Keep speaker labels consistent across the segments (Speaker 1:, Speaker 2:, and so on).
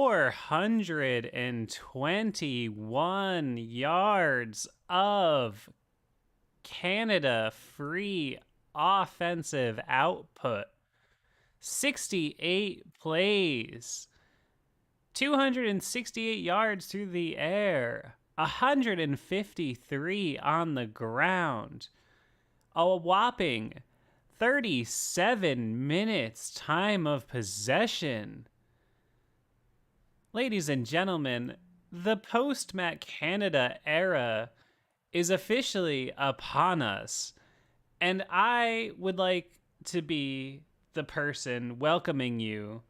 Speaker 1: 421 yards of Canada free offensive output. 68 plays. 268 yards through the air. 153 on the ground. A whopping 37 minutes time of possession. Ladies and gentlemen, the post-Matt Canada era is officially upon us. And I would like to be the person welcoming you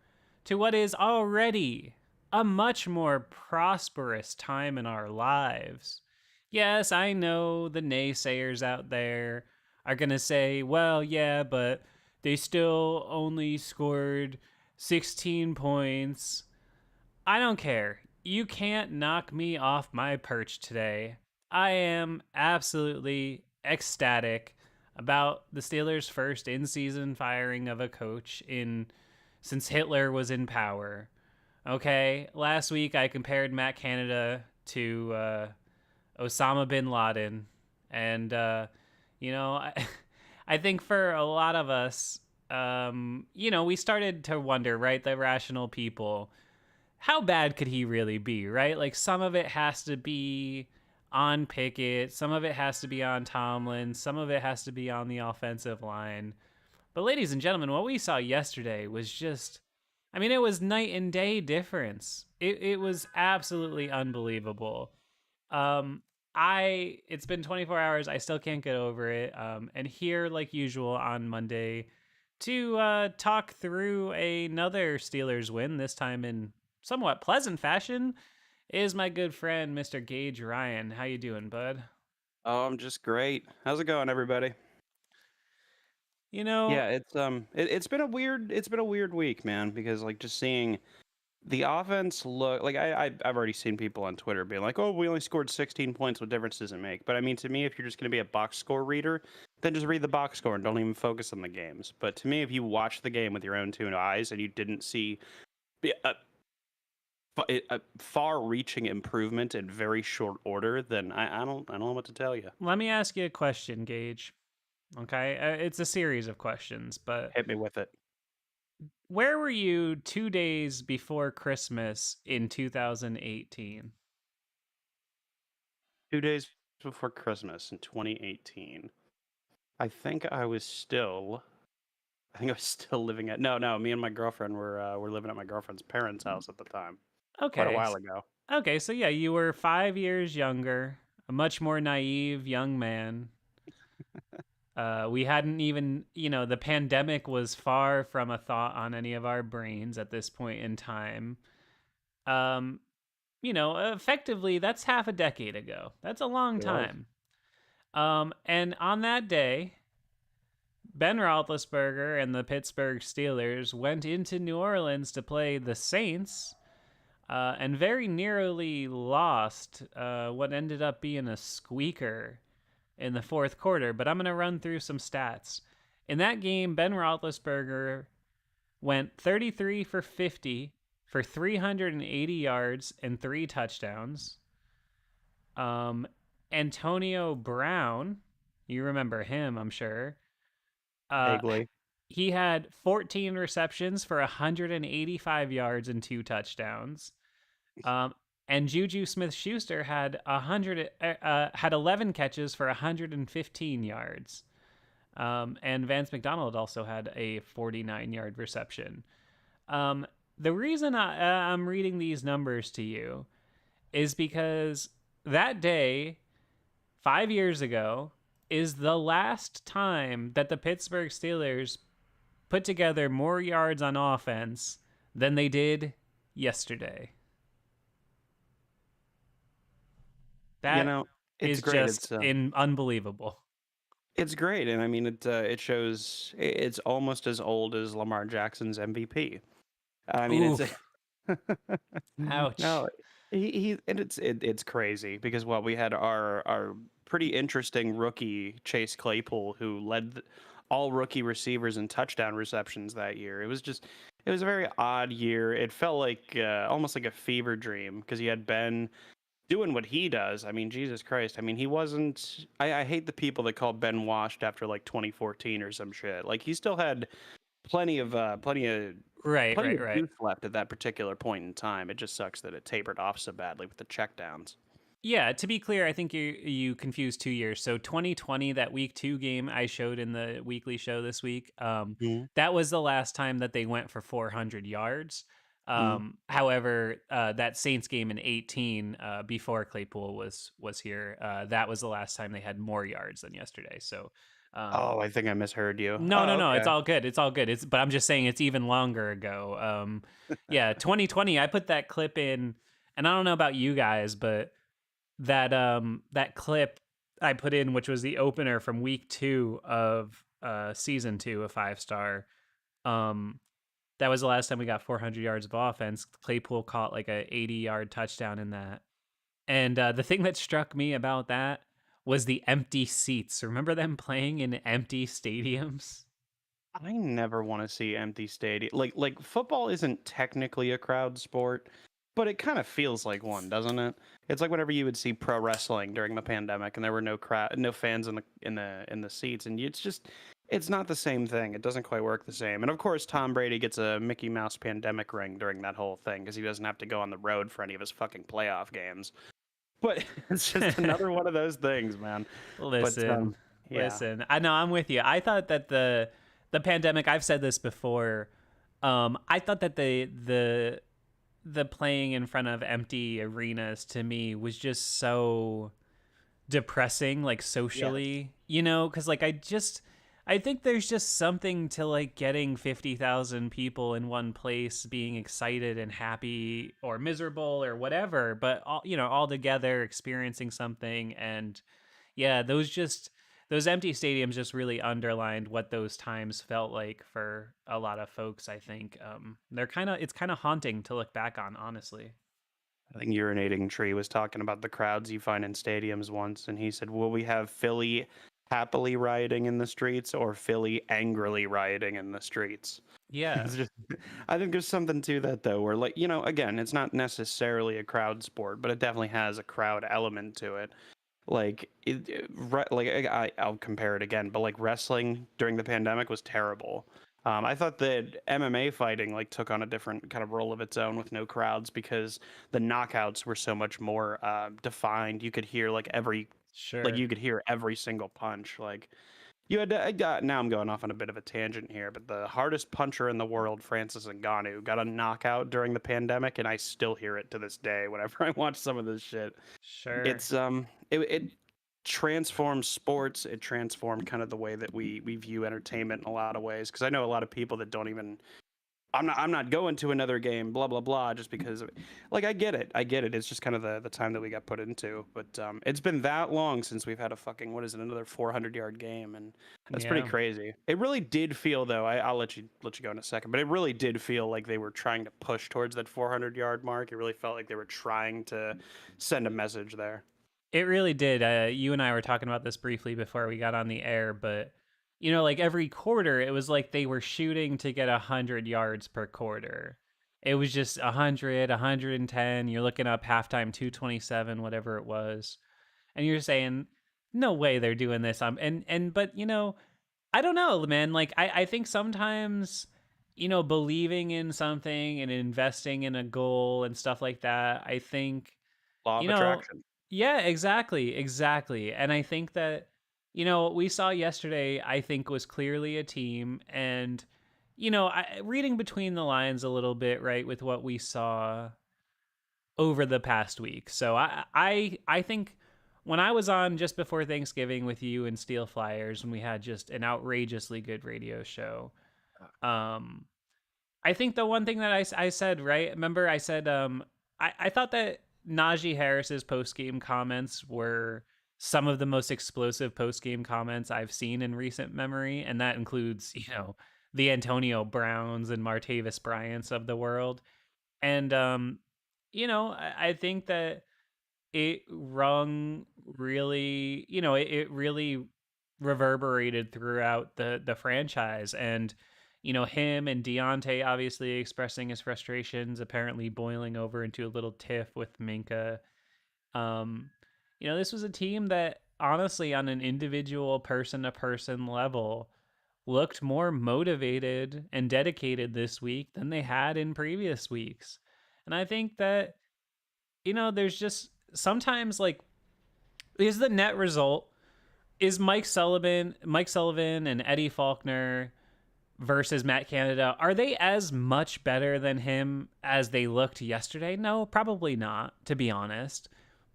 Speaker 1: to what is already a much more prosperous time in our lives. Yes, I know the naysayers out there are going to say, well, yeah, but they still only scored 16 points. I don't care. You can't knock me off my perch today. I am absolutely ecstatic about the Steelers' first in-season firing of a coach since Hitler was in power. Okay, last week I compared Matt Canada to Osama bin Laden, and I think for a lot of us, we started to wonder, right, the rational people, how bad could he really be, right? Like, some of it has to be on Pickett, some of it has to be on Tomlin, some of it has to be on the offensive line. But ladies and gentlemen, what we saw yesterday was just, it was night and day difference. It was absolutely unbelievable. It's been 24 hours. I still can't get over it. And here, like usual, on Monday to talk through another Steelers win, this time in somewhat pleasant fashion, is my good friend, Mr. Gage Ryan. How you doing, bud?
Speaker 2: Oh, I'm just great. How's it going, everybody?
Speaker 1: You know,
Speaker 2: Yeah, it's been a weird week, man, because like just seeing the offense look like I've already seen people on Twitter being like, "Oh, we only scored 16 points. What difference does it make?" But I mean, to me, if you're just going to be a box score reader, then just read the box score and don't even focus on the games. But to me, if you watch the game with your own two eyes and you didn't see a far-reaching improvement in very short order, then I don't know what to tell you.
Speaker 1: let me ask you a question, Gage. Okay, it's a series of questions, but
Speaker 2: Hit me with it.
Speaker 1: where were you 2 days before Christmas in 2018?
Speaker 2: 2 days before Christmas in 2018. I think I was still living at no. Me and my girlfriend were living at my girlfriend's parents' house at the time, quite a
Speaker 1: Okay,
Speaker 2: while ago.
Speaker 1: okay, so yeah, you were 5 years younger, a much more naive young man. We hadn't even, the pandemic was far from a thought on any of our brains at this point in time. Um, Effectively, that's half a decade ago. That's a long
Speaker 2: It was.
Speaker 1: time. And on that day, Ben Roethlisberger and the Pittsburgh Steelers went into New Orleans to play the Saints, and very nearly lost what ended up being a squeaker in the fourth quarter. But I'm going to run through some stats. In that game, Ben Roethlisberger went 33 for 50 for 380 yards and 3 touchdowns. Antonio Brown, you remember him, I'm sure. Uh,
Speaker 2: Vaguely.
Speaker 1: he had 14 receptions for 185 yards and 2 touchdowns. Um, and Juju Smith-Schuster had 11 catches for 115 yards. And Vance McDonald also had a 49-yard reception. The reason I'm reading these numbers to you is because that day, 5 years ago, is the last time that the Pittsburgh Steelers put together more yards on offense than they did yesterday.
Speaker 2: You
Speaker 1: That
Speaker 2: know, it's
Speaker 1: is
Speaker 2: great.
Speaker 1: just unbelievable.
Speaker 2: It's great, and I mean it shows it's almost as old as Lamar Jackson's MVP. I mean it's
Speaker 1: Oof. Ouch.
Speaker 2: no, he and it's crazy because what we had our pretty interesting rookie Chase Claypool who led all rookie receivers in touchdown receptions that year. It was just it was a very odd year. It felt like almost like a fever dream because you had Ben doing what he does. I mean, Jesus Christ. I mean, he wasn't. I hate the people that call Ben washed after like 2014 or some shit. Like he still had plenty of
Speaker 1: Right,
Speaker 2: plenty
Speaker 1: right,
Speaker 2: of
Speaker 1: right.
Speaker 2: juice left at that particular point in time. It just sucks that it tapered off so badly with the checkdowns.
Speaker 1: Yeah, to be clear, I think you confused 2 years. So 2020, that week 2 game I showed in the weekly show this week,
Speaker 2: Mm-hmm.
Speaker 1: that was the last time that they went for 400 yards.
Speaker 2: Mm-hmm.
Speaker 1: However, that Saints game in 18, before Claypool was here, that was the last time they had more yards than yesterday. So,
Speaker 2: Oh, I think I misheard you.
Speaker 1: no, no,
Speaker 2: Oh,
Speaker 1: no, it's
Speaker 2: okay.
Speaker 1: all good. It's all good. But I'm just saying it's even longer ago. Yeah, 2020, I put that clip in, and I don't know about you guys, but that clip I put in, which was the opener from week 2 of season 2 of 5 Star. Um, that was the last time we got 400 yards of offense. Claypool caught like a 80-yard touchdown in that. And the thing that struck me about that was the empty seats. Remember them playing in empty stadiums?
Speaker 2: I never want to see empty stadium. Like football isn't technically a crowd sport, but it kind of feels like one, doesn't it? It's like whenever you would see pro wrestling during the pandemic and there were no crowd, no fans in the seats, and it's just it's not the same thing. It doesn't quite work the same. And of course, Tom Brady gets a Mickey Mouse pandemic ring during that whole thing because he doesn't have to go on the road for any of his fucking playoff games. But it's just another one of those things, man. But
Speaker 1: Listen,
Speaker 2: yeah,
Speaker 1: listen. I know I'm with you. I thought that the pandemic. I've said this before. I thought that the playing in front of empty arenas to me was just so depressing, like
Speaker 2: yes,
Speaker 1: socially, because like I think there's just something to like getting 50,000 people in one place being excited and happy or miserable or whatever, but all together experiencing something. And yeah, those empty stadiums just really underlined what those times felt like for a lot of folks. I think it's kind of haunting to look back on, honestly.
Speaker 2: I think Urinating Tree was talking about the crowds you find in stadiums once, and he said, "Will we have Philly happily rioting in the streets or Philly angrily rioting in the streets?"
Speaker 1: Yeah,
Speaker 2: It's just, I think there's something to that though, where like again, it's not necessarily a crowd sport, but it definitely has a crowd element to it. Like like I'll compare it again, but like wrestling during the pandemic was terrible. I thought that MMA fighting like took on a different kind of role of its own with no crowds because the knockouts were so much more defined. You could hear
Speaker 1: sure.
Speaker 2: you could hear every single punch. Like you had now I'm going off on a bit of a tangent here, but the hardest puncher in the world, Francis Ngannou, got a knockout during the pandemic, and I still hear it to this day whenever I watch some of this shit.
Speaker 1: Sure.
Speaker 2: It's it transforms sports. It transformed kind of the way that we view entertainment in a lot of ways. Because I know a lot of people that don't even. I'm not going to another game. Blah blah blah. Just because, like I get it. I get it. It's just kind of the time that we got put into. But it's been that long since we've had a fucking what is it another 400-yard game, and that's pretty
Speaker 1: Yeah.
Speaker 2: crazy. It really did feel though. I'll let you go in a second. But it really did feel like they were trying to push towards that 400-yard mark. It really felt like they were trying to send a message there.
Speaker 1: It really did. You and I were talking about this briefly before we got on the air, but like every quarter, it was like they were shooting to get 100 yards per quarter. It was just 100, 110. You're looking up halftime 227, whatever it was, and you're saying, "No way they're doing this." But I don't know, man. Like I think sometimes, believing in something and investing in a goal and stuff like that. I think
Speaker 2: Law
Speaker 1: you
Speaker 2: of
Speaker 1: know,
Speaker 2: attraction.
Speaker 1: yeah, exactly, exactly. And I think that, what we saw yesterday, I think was clearly a team. And, reading between the lines a little bit, right, with what we saw over the past week. So I think when I was on just before Thanksgiving with you and Steel Flyers, when we had just an outrageously good radio show, um, I think the one thing that I said, right? Remember, I said I thought that Najee Harris's post game comments were some of the most explosive post game comments I've seen in recent memory, and that includes the Antonio Browns and Martavis Bryants of the world. And I think that it rung really, it really reverberated throughout the franchise. And him and Diontae obviously expressing his frustrations, apparently boiling over into a little tiff with Minka. Um, this was a team that honestly, on an individual person to person level, looked more motivated and dedicated this week than they had in previous weeks. And I think that, there's just sometimes like, is the net result, is Mike Sullivan and Eddie Faulkner versus Matt Canada, are they as much better than him as they looked yesterday? No, probably not, to be honest.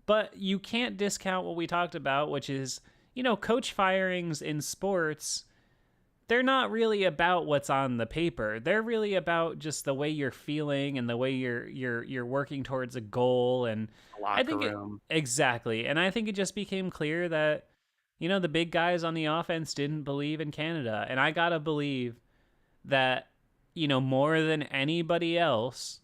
Speaker 1: But you can't discount what we talked about, which is, coach firings in sports, they're not really about what's on the paper. They're really about just the way you're feeling and the way you're working towards a goal. And I
Speaker 2: Locker
Speaker 1: think
Speaker 2: room.
Speaker 1: exactly. And I think it just became clear that, the big guys on the offense didn't believe in Canada. And I gotta believe that, more than anybody else,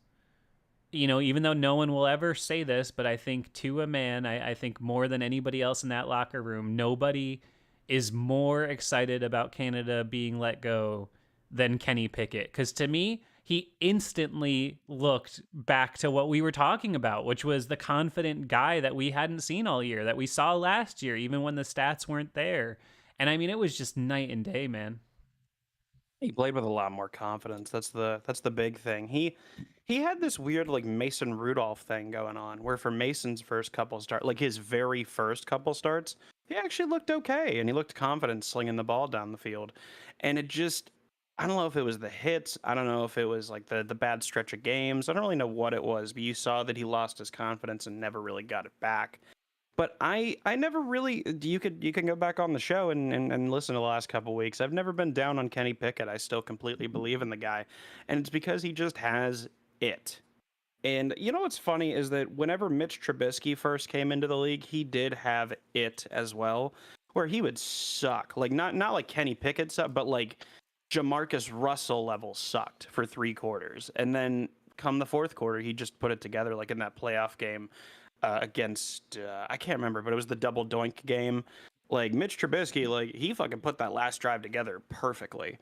Speaker 1: even though no one will ever say this, but I think to a man, I think more than anybody else in that locker room, nobody is more excited about Canada being let go than Kenny Pickett. Because to me, he instantly looked back to what we were talking about, which was the confident guy that we hadn't seen all year, that we saw last year, even when the stats weren't there. And I mean, it was just night and day, man.
Speaker 2: He played with a lot more confidence. That's the big thing. He had this weird like Mason Rudolph thing going on, where for Mason's first couple start, like his very first couple starts, he actually looked okay and he looked confident slinging the ball down the field. And it just, I don't know if it was the hits, I don't know if it was like the bad stretch of games. I don't really know what it was, but you saw that he lost his confidence and never really got it back. But I never really, you can go back on the show and listen to the last couple weeks. I've never been down on Kenny Pickett. I still completely believe in the guy, and it's because he just has it. And you know what's funny is that whenever Mitch Trubisky first came into the league, he did have it as well, where he would suck. Like not like Kenny Pickett sucked, but like Jamarcus Russell level sucked for 3 quarters. And then come the fourth quarter, he just put it together like in that playoff game against I can't remember, but it was the double doink game. Like Mitch Trubisky, like he fucking put that last drive together perfectly.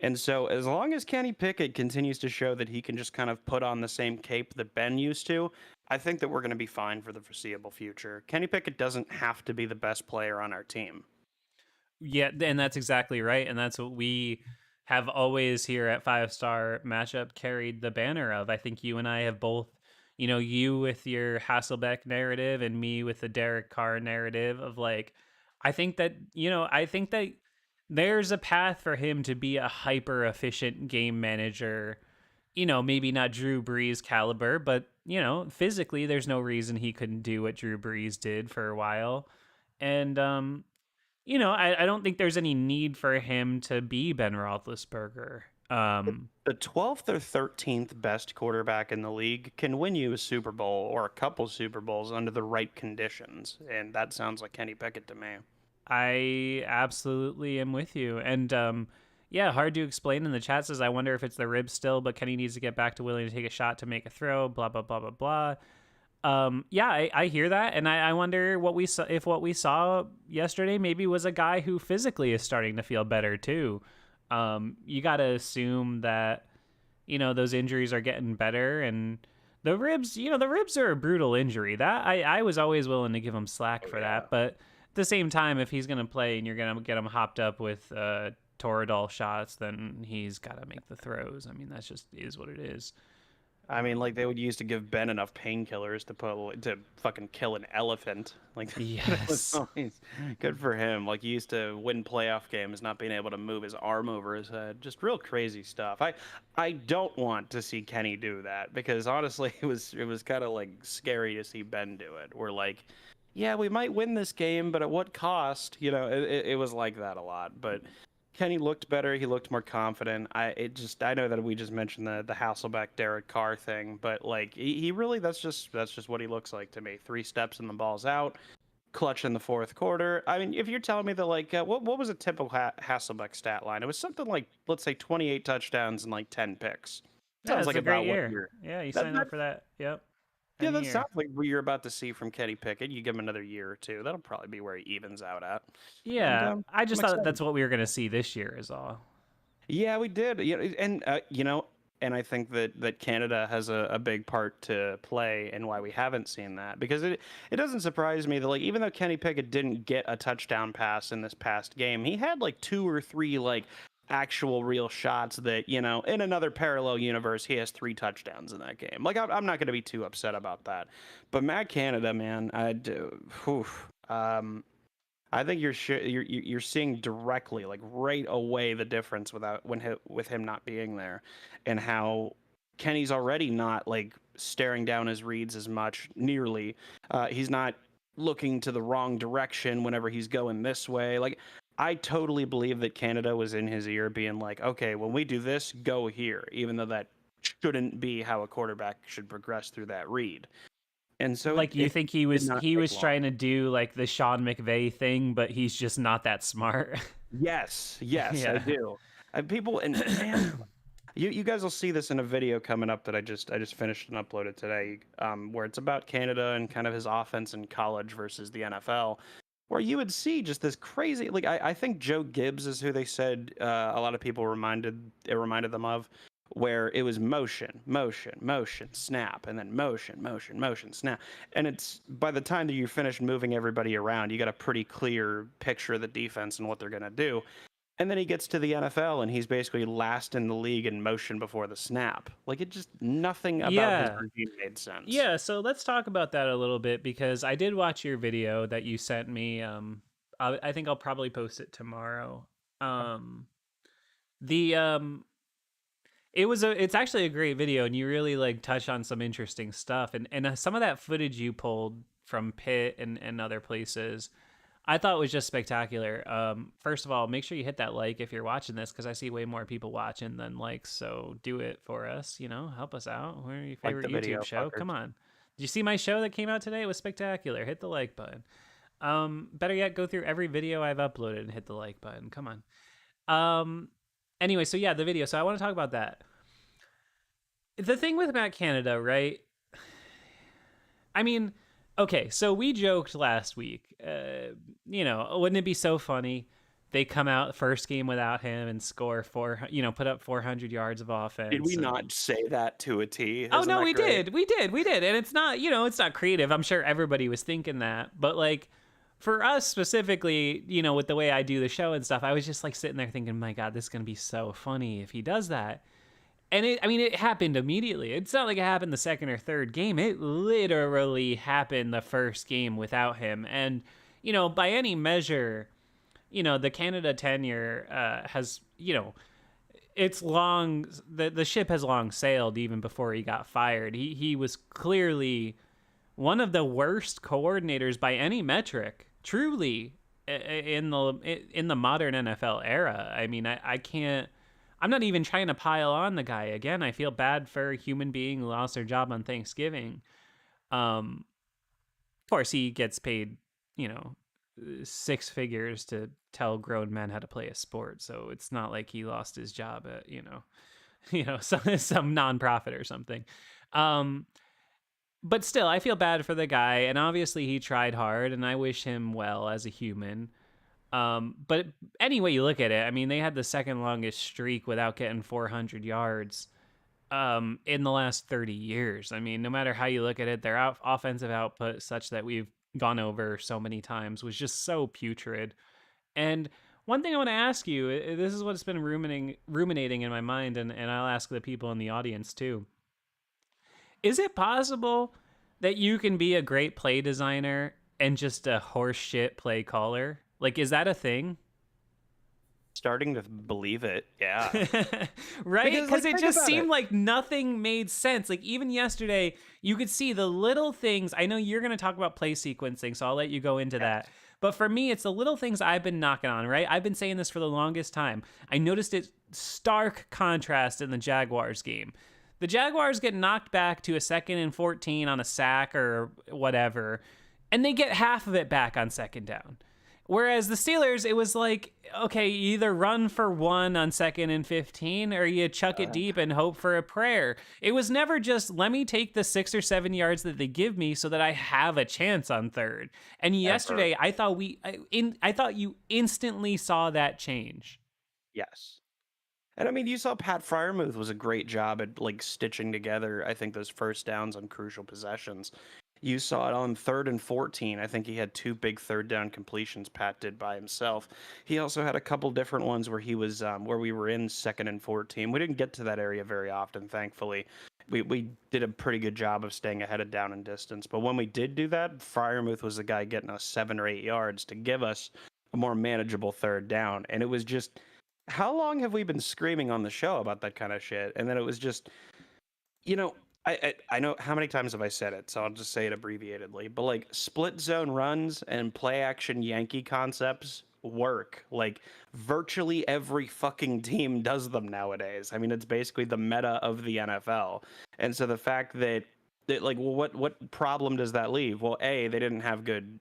Speaker 2: And so as long as Kenny Pickett continues to show that he can just kind of put on the same cape that Ben used to, I think that we're going to be fine for the foreseeable future. Kenny Pickett doesn't have to be the best player on our team.
Speaker 1: Yeah, and that's exactly right. And that's what we have always here at Five Star Matchup carried the banner of. I think you and I have both, you with your Hasselbeck narrative and me with the Derek Carr narrative of like, I think that there's a path for him to be a hyper efficient game manager. Maybe not Drew Brees caliber, but, physically there's no reason he couldn't do what Drew Brees did for a while. And, I don't think there's any need for him to be Ben Roethlisberger.
Speaker 2: The 12th or 13th best quarterback in the league can win you a Super Bowl or a couple Super Bowls under the right conditions. And that sounds like Kenny Pickett to me.
Speaker 1: I absolutely am with you. And yeah, hard to explain in the chat says, I wonder if it's the ribs still, but Kenny needs to get back to willing to take a shot to make a throw, blah, blah, blah, blah, blah. Yeah, I hear that, and I wonder what we saw, if what we saw yesterday maybe was a guy who physically is starting to feel better too. You got to assume that those injuries are getting better, and the ribs, the ribs are a brutal injury. That I was always willing to give him slack for that, but at the same time, if he's gonna play and you're gonna get him hopped up with Toradol shots, then he's got to make the throws. I mean, that's just is what it is.
Speaker 2: I mean, like they would use to give Ben enough painkillers to fucking kill an elephant. Like,
Speaker 1: Yes.
Speaker 2: good for him. Like he used to win playoff games, not being able to move his arm over his head. Just real crazy stuff. I don't want to see Kenny do that because honestly, it was kind of like scary to see Ben do it. We're like, yeah, we might win this game, but at what cost? It was like that a lot, but. Kenny looked better. He looked more confident. I know that we just mentioned the Hasselbeck Derek Carr thing, but like he really that's just what he looks like to me. 3 steps and the ball's out, clutch in the fourth quarter. I mean, if you're telling me that like what was a typical Hasselbeck stat line? It was something like let's say 28 touchdowns and like 10 picks. Sounds like
Speaker 1: a great
Speaker 2: about
Speaker 1: year.
Speaker 2: what you're.
Speaker 1: Yeah, you signed up for that. Yep.
Speaker 2: Yeah, that sounds like what you're about to see from Kenny Pickett. You give him another year or two. That'll probably be where he evens out at.
Speaker 1: Yeah,
Speaker 2: And,
Speaker 1: I just
Speaker 2: I'm
Speaker 1: thought
Speaker 2: excited.
Speaker 1: that's what we were going to see this year is all.
Speaker 2: Yeah, we did. And I think that Canada has a big part to play in why we haven't seen that, because it doesn't surprise me that, like, even though Kenny Pickett didn't get a touchdown pass in this past game, he had like two or three like actual real shots that, in another parallel universe, he has three touchdowns in that game. Like, I'm not going to be too upset about that. But Matt Canada, man, I do. Whew, I think you're seeing directly, like right away, the difference with him not being there, and how Kenny's already not like staring down his reads as much nearly. He's not looking to the wrong direction whenever he's going this way. Like, I totally believe that Canada was in his ear, being like, "Okay, when we do this, go here," even though that shouldn't be how a quarterback should progress through that read. And so
Speaker 1: Like, you think he
Speaker 2: did
Speaker 1: was
Speaker 2: not
Speaker 1: he
Speaker 2: take
Speaker 1: was
Speaker 2: long.
Speaker 1: trying to do like the Sean McVay thing, but he's just not that smart.
Speaker 2: Yes, yes, I
Speaker 1: Yeah.
Speaker 2: do. People, and man, you guys will see this in a video coming up that I just finished and uploaded today, where it's about Canada and kind of his offense in college versus the NFL, where you would see just this crazy, like, I think Joe Gibbs is who they said, a lot of people reminded them of, where it was motion, motion, motion, snap, and then motion, motion, motion, snap. And it's, by the time that you finish moving everybody around, you got a pretty clear picture of the defense and what they're going to do. And then he gets to the NFL and he's basically last in the league in motion before the snap. Like, it just, nothing about his
Speaker 1: Yeah.
Speaker 2: regime made sense.
Speaker 1: Yeah, so let's talk about that a little bit, because I did watch your video that you sent me. I think I'll probably post it tomorrow. The it's actually a great video, and you really like touch on some interesting stuff, and some of that footage you pulled from Pitt and other places, I thought was just spectacular. First of all, make sure you hit that like if you're watching this, because I see way more people watching than likes. So do it for us. Help us out. We're your
Speaker 2: Like
Speaker 1: favorite
Speaker 2: the video,
Speaker 1: YouTube show.
Speaker 2: fuckers.
Speaker 1: Come on. Did you see my show that came out today? It was spectacular. Hit the like button. Better yet, go through every video I've uploaded and hit the like button. Come on. Anyway, so yeah, the video. So I want to talk about that. The thing with Matt Canada, right? I mean, okay, so we joked last week. Wouldn't it be so funny? They come out first game without him and score put up 400 yards of offense.
Speaker 2: Did we
Speaker 1: and...
Speaker 2: not say that to a T?
Speaker 1: Oh
Speaker 2: Isn't
Speaker 1: no,
Speaker 2: that
Speaker 1: we
Speaker 2: great?
Speaker 1: did, and it's not, it's not creative. I'm sure everybody was thinking that, but like for us specifically, with the way I do the show and stuff, I was just like sitting there thinking, my God, this is gonna be so funny if he does that. And it happened immediately. It's not like it happened the second or third game. It literally happened the first game without him. And, by any measure, the Canada tenure has, it's long, the ship has long sailed even before he got fired. He was clearly one of the worst coordinators by any metric, truly, in the modern NFL era. I mean, I can't. I'm not even trying to pile on the guy. Again, I feel bad for a human being who lost their job on Thanksgiving. Of course, he gets paid, six figures to tell grown men how to play a sport. So it's not like he lost his job at, some nonprofit or something. But still, I feel bad for the guy. And obviously, he tried hard, and I wish him well as a human. But any way you look at it, I mean, they had the second longest streak without getting 400 yards in the last 30 years. I mean, no matter how you look at it, their offensive output, such that we've gone over so many times, was just so putrid. And one thing I want to ask you, this is what's been ruminating in my mind, and I'll ask the people in the audience too. Is it possible that you can be a great play designer and just a horseshit play caller? Like, is that a thing?
Speaker 2: Starting to believe it, yeah.
Speaker 1: Right? Because it
Speaker 2: think
Speaker 1: just
Speaker 2: about
Speaker 1: seemed
Speaker 2: it.
Speaker 1: like nothing made sense. Like, even yesterday, you could see the little things. I know you're going to talk about play sequencing, so I'll let you go into that. But for me, it's the little things I've been knocking on, right? I've been saying this for the longest time. I noticed it stark contrast in the Jaguars game. The Jaguars get knocked back to a 2nd and 14 on a sack or whatever, and they get half of it back on second down. Whereas the Steelers, it was like, okay, you either run for 1 on 2nd and 15 or you chuck it deep and hope for a prayer. It was never just, let me take the 6 or 7 yards that they give me so that I have a chance on third. And yesterday, I thought you instantly saw that change.
Speaker 2: Yes. And I mean, you saw Pat Freiermuth was a great job at like stitching together, I think, those first downs on crucial possessions. You saw it on 3rd and 14. I think he had 2 big third down completions Pat did by himself. He also had a couple different ones where he was where we were in 2nd and 14. We didn't get to that area very often, thankfully. We did a pretty good job of staying ahead of down and distance. But when we did do that, Freiermuth was the guy getting us 7 or 8 yards to give us a more manageable third down. And it was just, how long have we been screaming on the show about that kind of shit? And then it was just, you know, I know how many times have I said it, so I'll just say it abbreviatedly. But like split zone runs and play action Yankee concepts work. Like virtually every fucking team does them nowadays. I mean, it's basically the meta of the NFL. And so the fact that like, well, what problem does that leave? Well, they didn't have good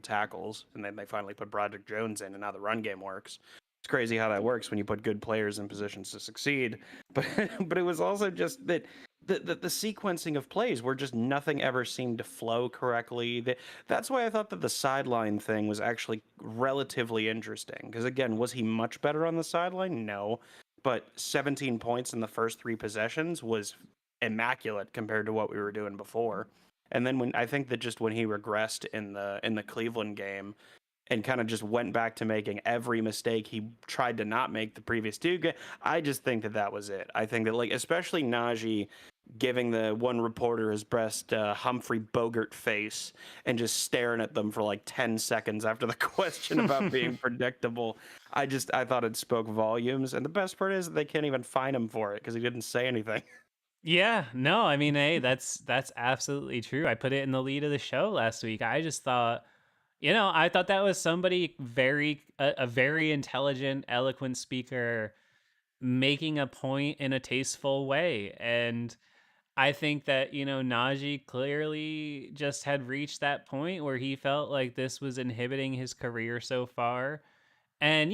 Speaker 2: tackles, and then they finally put Broderick Jones in, and now the run game works. It's crazy how that works when you put good players in positions to succeed. But but it was also just that the sequencing of plays where just nothing ever seemed to flow correctly. That's why I thought that the sideline thing was actually relatively interesting. Because again, was he much better on the sideline? No. But 17 points in the first 3 possessions was immaculate compared to what we were doing before. And then when I think that just when he regressed in the Cleveland game, and kind of just went back to making every mistake he tried to not make the previous 2 games, I just think that was it. I think that, like, especially Najee giving the one reporter his best Humphrey Bogart face and just staring at them for like 10 seconds after the question about being predictable. I thought it spoke volumes. And the best part is that they can't even fine him for it because he didn't say anything.
Speaker 1: Yeah, no, I mean, hey, that's absolutely true. I put it in the lead of the show last week. I just thought, I thought that was somebody a very intelligent, eloquent speaker making a point in a tasteful way. And I think that, Najee clearly just had reached that point where he felt like this was inhibiting his career so far. And,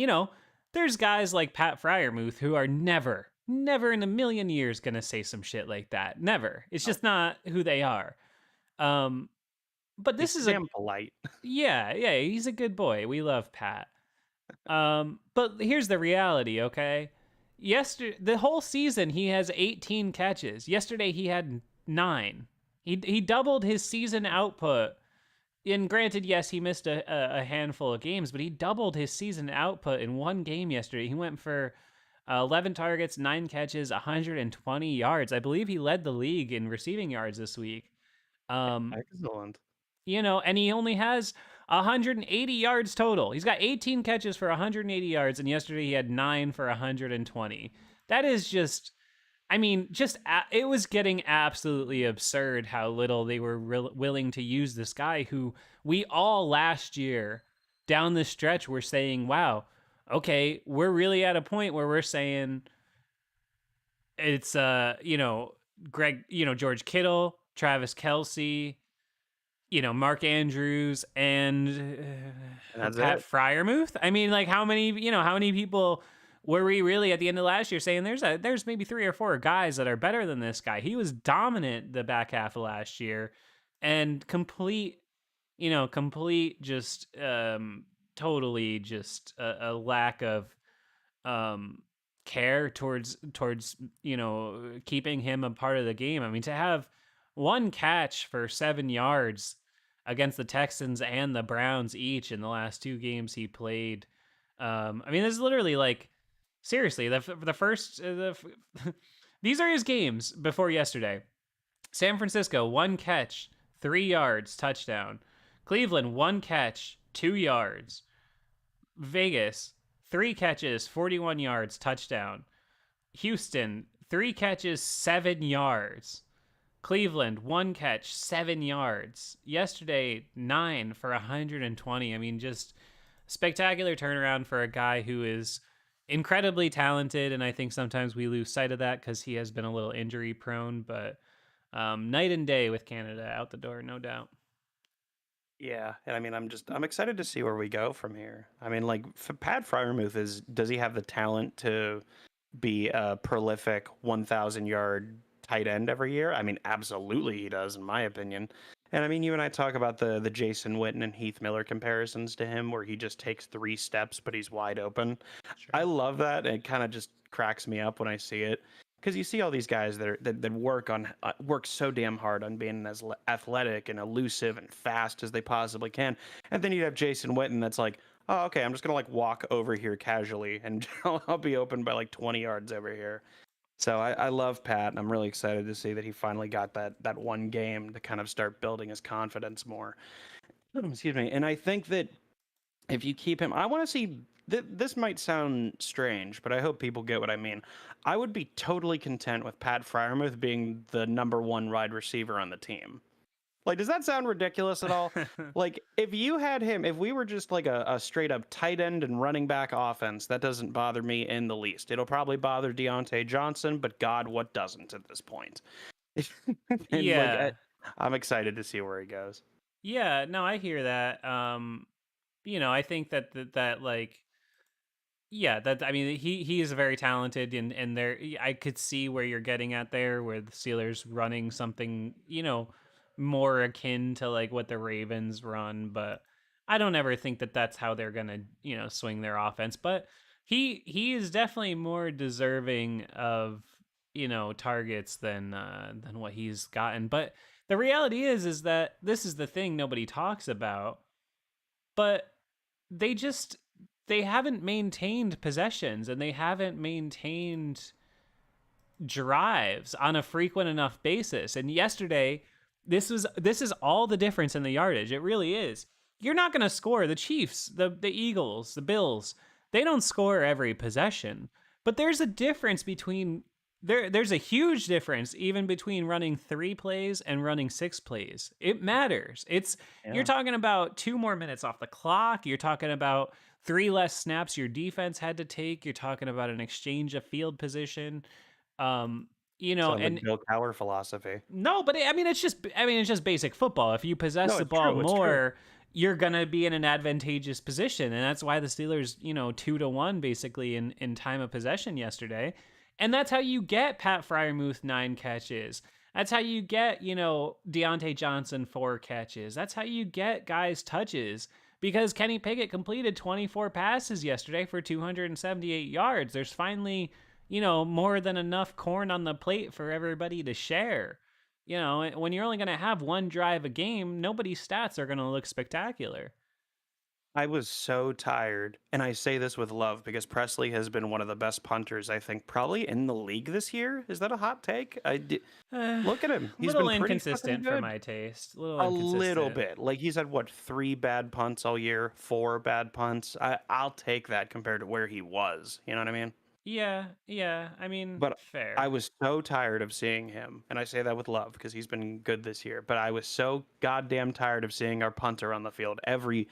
Speaker 1: there's guys like Pat Freiermuth who are never in a million years going to say some shit like that. Never. It's just not who they are. But this is
Speaker 2: damn polite.
Speaker 1: Yeah, he's a good boy. We love Pat. But here's the reality, okay? The whole season he has 18 catches. Yesterday he had 9. He doubled his season output. And granted, yes, he missed a handful of games, but he doubled his season output in one game yesterday. He went for 11 targets, 9 catches, 120 yards. I believe he led the league in receiving yards this week.
Speaker 2: Excellent.
Speaker 1: And he only has 180 yards total. He's got 18 catches for 180 yards, and yesterday he had 9 for 120. That is just, it was getting absolutely absurd how little they were willing to use this guy who we all last year down the stretch were saying, wow, okay, we're really at a point where we're saying it's, George Kittle, Travis Kelce, Mark Andrews and Pat Freiermuth. I mean, like how many people were we really at the end of last year saying there's maybe 3 or 4 guys that are better than this guy? He was dominant the back half of last year and complete just totally just a lack of care towards keeping him a part of the game. I mean, to have 1 catch for 7 yards against the Texans and the Browns each in the last 2 games he played. This is literally like, seriously, the first, these are his games before yesterday. San Francisco, 1 catch, 3 yards, touchdown. Cleveland, 1 catch, 2 yards. Vegas, 3 catches, 41 yards, touchdown. Houston, 3 catches, 7 yards. Cleveland, 1 catch, 7 yards. Yesterday, 9 for 120. I mean, just spectacular turnaround for a guy who is incredibly talented, and I think sometimes we lose sight of that because he has been a little injury prone, but night and day with Canada out the door, no doubt.
Speaker 2: Yeah, and I mean, I'm excited to see where we go from here. I mean, like, Pat Freiermuth does he have the talent to be a prolific 1,000-yard tight end every year? I mean, absolutely he does, in my opinion. And I mean, you and I talk about the Jason Witten and Heath Miller comparisons to him, where he just takes 3 steps, but he's wide open. I
Speaker 1: Sure.
Speaker 2: love that. It kind of just cracks me up when I see it, because you see all these guys that work so damn hard on being as athletic and elusive and fast as they possibly can, and then you have Jason Witten that's like, oh, okay, I'm just gonna like walk over here casually, and I'll be open by like 20 yards over here. So I love Pat, and I'm really excited to see that he finally got that one game to kind of start building his confidence more. Excuse me. And I think that if you keep him, I want to see. This might sound strange, but I hope people get what I mean. I would be totally content with Pat Freiermuth being the number one wide receiver on the team. Like, does that sound ridiculous at all? Like, if you had him, if we were just like a straight up tight end and running back offense, that doesn't bother me in the least. It'll probably bother Deontay Johnson, but God, what doesn't at this point? And like,
Speaker 1: Yeah.
Speaker 2: I'm excited to see where he goes.
Speaker 1: Yeah, no, I hear that. I think that like yeah, that I mean he is very talented and there I could see where you're getting at there where the Steelers running something, more akin to like what the Ravens run, but I don't ever think that that's how they're going to, swing their offense, but he is definitely more deserving of, targets than what he's gotten. But the reality is that this is the thing nobody talks about, but they just they haven't maintained possessions and they haven't maintained drives on a frequent enough basis. And yesterday, this is all the difference in the yardage. It really is. You're not going to score. The Chiefs, the Eagles, the Bills, they don't score every possession. But there's a difference between there's a huge difference even between running 3 plays and running 6 plays. It matters. You're
Speaker 2: Yeah.
Speaker 1: talking about 2 more minutes off the clock. You're talking about 3 less snaps your defense had to take. You're talking about an exchange of field position. Um,
Speaker 2: Sounds like
Speaker 1: and
Speaker 2: Bill Cowher philosophy.
Speaker 1: no, but it's just basic football. If you possess
Speaker 2: No,
Speaker 1: the
Speaker 2: it's
Speaker 1: ball
Speaker 2: true. It's true.
Speaker 1: more, you're gonna be in an advantageous position, and that's why the Steelers, 2-1 basically in time of possession yesterday, and that's how you get Pat Freiermuth 9 catches. That's how you get Deontay Johnson 4 catches. That's how you get guys touches. Because Kenny Pickett completed 24 passes yesterday for 278 yards. There's finally more than enough corn on the plate for everybody to share. When you're only going to have one drive a game, nobody's stats are going to look spectacular.
Speaker 2: I was so tired, and I say this with love because Presley has been one of the best punters, I think, probably in the league this year. Is that a hot take? Look at him.
Speaker 1: A
Speaker 2: He's
Speaker 1: little
Speaker 2: been pretty fucking
Speaker 1: inconsistent for
Speaker 2: good.
Speaker 1: my taste. A little
Speaker 2: A little
Speaker 1: inconsistent.
Speaker 2: bit. Like he's had what, 3 bad punts all year, 4 bad punts. I'll take that compared to where he was. You know what I mean?
Speaker 1: Yeah, yeah. I mean,
Speaker 2: But I
Speaker 1: fair.
Speaker 2: was so tired of seeing him, and I say that with love because he's been good this year. But I was so goddamn tired of seeing our punter on the field every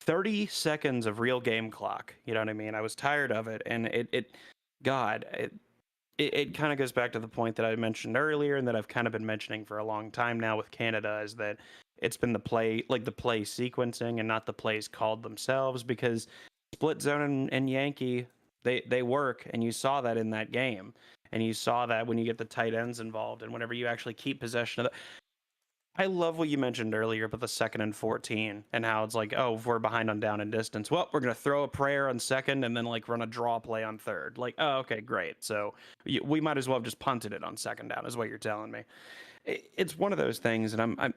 Speaker 2: 30 seconds of real game clock. You know what I mean? I was tired of it, and God, it kind of goes back to the point that I mentioned earlier, and that I've kind of been mentioning for a long time now with Canada, is that it's been the play sequencing and not the plays called themselves, because split zone and Yankee, they work, and you saw that in that game, and you saw that when you get the tight ends involved, and whenever you actually keep possession of the. I love what you mentioned earlier about the 2nd and 14 and how it's like, oh, if we're behind on down and distance, well, we're gonna throw a prayer on second and then like run a draw play on third. Like, oh, okay, great. So we might as well have just punted it on 2nd down, is what you're telling me. It's one of those things, and I'm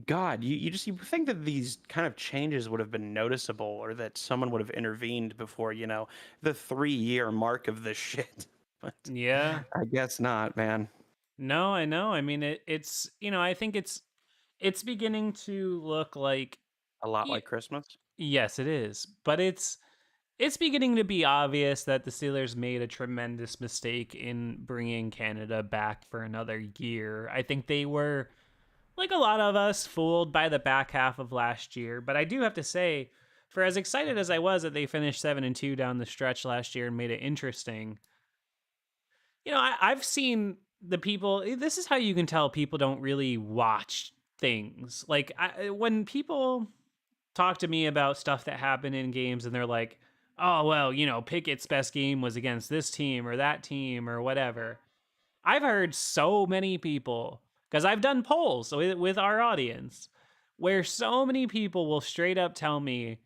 Speaker 2: God, you think that these kind of changes would have been noticeable, or that someone would have intervened before, the 3-year mark of this shit. But
Speaker 1: Yeah.
Speaker 2: I guess not, man.
Speaker 1: No, I know. I mean, it's I think it's beginning to look like
Speaker 2: A lot
Speaker 1: y-
Speaker 2: like Christmas.
Speaker 1: yes, it is. But it's beginning to be obvious that the Steelers made a tremendous mistake in bringing Canada back for another year. I think they were, like a lot of us, fooled by the back half of last year. But I do have to say, for as excited as I was that they finished 7-2 down the stretch last year and made it interesting, I've seen the people. This is how you can tell people don't really watch things. Like when people talk to me about stuff that happened in games and they're like, oh, well, Pickett's best game was against this team or that team or whatever. I've heard so many people because I've done polls with our audience where so many people will straight up tell me,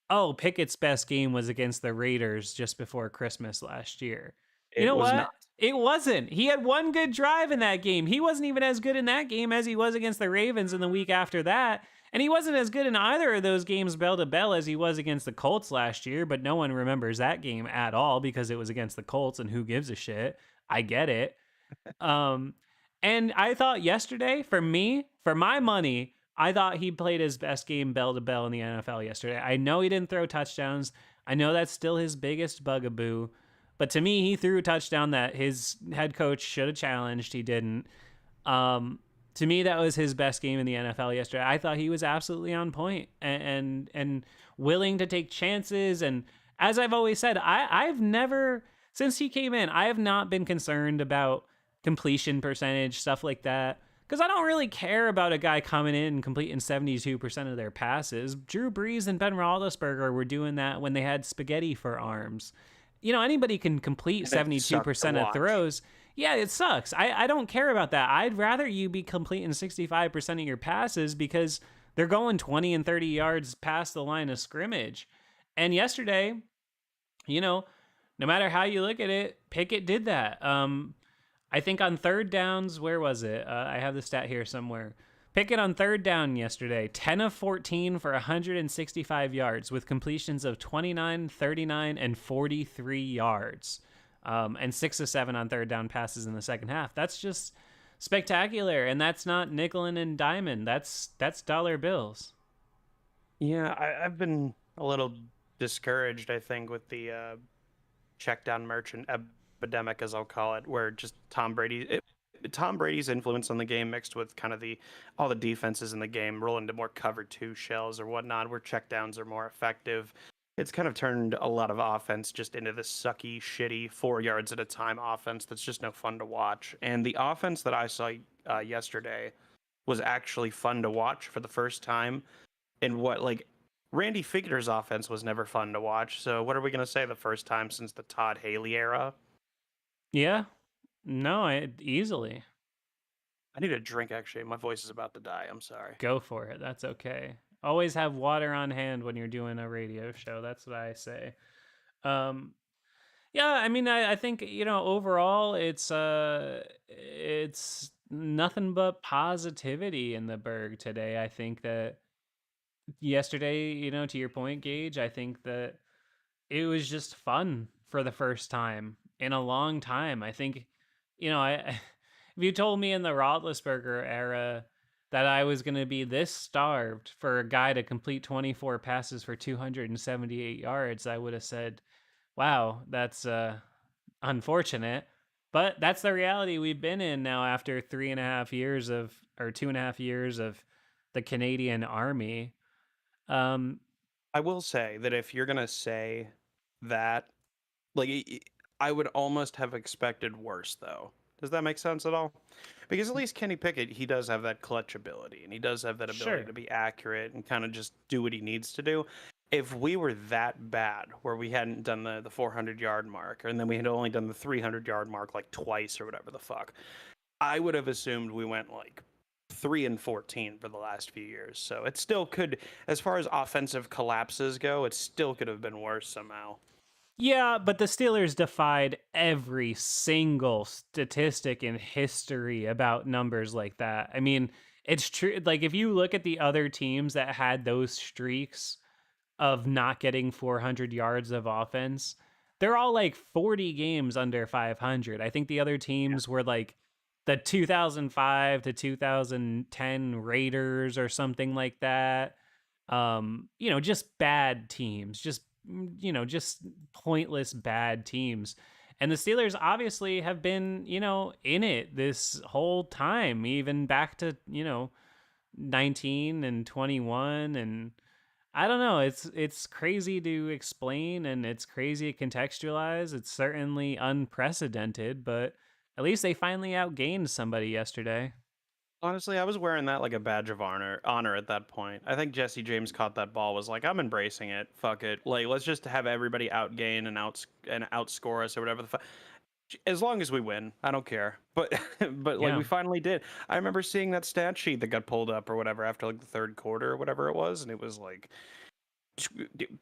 Speaker 1: oh, Pickett's best game was against the Raiders just before Christmas last year. You
Speaker 2: It
Speaker 1: know
Speaker 2: was
Speaker 1: what?
Speaker 2: not.
Speaker 1: It wasn't. He had one good drive in that game. He wasn't even as good in that game as he was against the Ravens in the week after that. And he wasn't as good in either of those games bell to bell as he was against the Colts last year, but no one remembers that game at all because it was against the Colts, and who gives a shit? I get it. Um, and I thought yesterday, for me, for my money, I thought he played his best game bell to bell in the NFL yesterday. I know he didn't throw touchdowns. I know that's still his biggest bugaboo. But to me, he threw a touchdown that his head coach should have challenged. He didn't. To me, that was his best game in the NFL yesterday. I thought he was absolutely on point and willing to take chances. And as I've always said, I've never, since he came in, I have not been concerned about completion percentage, stuff like that. Because I don't really care about a guy coming in and completing 72% of their passes. Drew Brees and Ben Roethlisberger were doing that when they had spaghetti for arms. You know, anybody can complete 72% of throws. Yeah, it sucks. I don't care about that. I'd rather you be completing 65% of your passes because they're going 20 and 30 yards past the line of scrimmage. And yesterday, you know, no matter how you look at it, Pickett did that. I think on third downs, where was it? I have the stat here somewhere. Pickett on third down yesterday, 10 of 14 for 165 yards with completions of 29, 39, and 43 yards. And 6 of 7 on third down passes in the second half. That's just spectacular. And that's not nickel and diamond. That's dollar bills.
Speaker 2: Yeah, I've been a little discouraged, I think, with the check down merchant epidemic, as I'll call it, where just Tom Brady's influence on the game mixed with kind of all the defenses in the game roll into more cover 2 shells or whatnot, where checkdowns are more effective. It's kind of turned a lot of offense just into this sucky, shitty 4 yards at a time offense that's just no fun to watch. And the offense that I saw yesterday was actually fun to watch for the first time. And Randy Fichtner's offense was never fun to watch. So what are we going to say, the first time since the Todd Haley era?
Speaker 1: Yeah. No, easily.
Speaker 2: I need a drink, actually. My voice is about to die. I'm sorry.
Speaker 1: Go for it. That's okay. Always have water on hand when you're doing a radio show. That's what I say. Yeah, I mean, I think, you know, overall it's nothing but positivity in the Berg today. I think that yesterday, you know, to your point, Gage, I think that it was just fun for the first time in a long time. I think, you know, if you told me in the Roethlisberger era that I was going to be this starved for a guy to complete 24 passes for 278 yards, I would have said, wow, that's unfortunate. But that's the reality we've been in now after 2.5 years of the Canadian Army.
Speaker 2: I will say that if you're going to say that, I would almost have expected worse, though. Does that make sense at all? Because at least Kenny Pickett, he does have that clutch ability, and he does have that ability to be accurate and kind of just do what he needs to do. If we were that bad, where we hadn't done the 400-yard mark, and then we had only done the 300-yard mark like twice or whatever the fuck, I would have assumed we went like 3-14 for the last few years. So it still could, as far as offensive collapses go, it still could have been worse somehow.
Speaker 1: Yeah, but the Steelers defied every single statistic in history about numbers like that. I mean, it's true. Like, if you look at the other teams that had those streaks of not getting 400 yards of offense, they're all like 40 games under 500. I think the other teams were like the 2005 to 2010 Raiders or something like that. You know, just bad teams, just pointless bad teams. And the Steelers obviously have been, you know, in it this whole time, even back to, you know, 19 and 21. And I don't know, it's crazy to explain and it's crazy to contextualize. It's certainly unprecedented, but at least they finally outgained somebody yesterday.
Speaker 2: Honestly, I was wearing that like a badge of honor at that point. I think Jesse James caught that ball, was like, I'm embracing it. Fuck it. Like, let's just have everybody outgain and outscore us or whatever the fuck. As long as we win, I don't care. But but like
Speaker 1: Yeah.
Speaker 2: we finally did. I remember seeing that stat sheet that got pulled up or whatever after like the third quarter or whatever it was, and it was like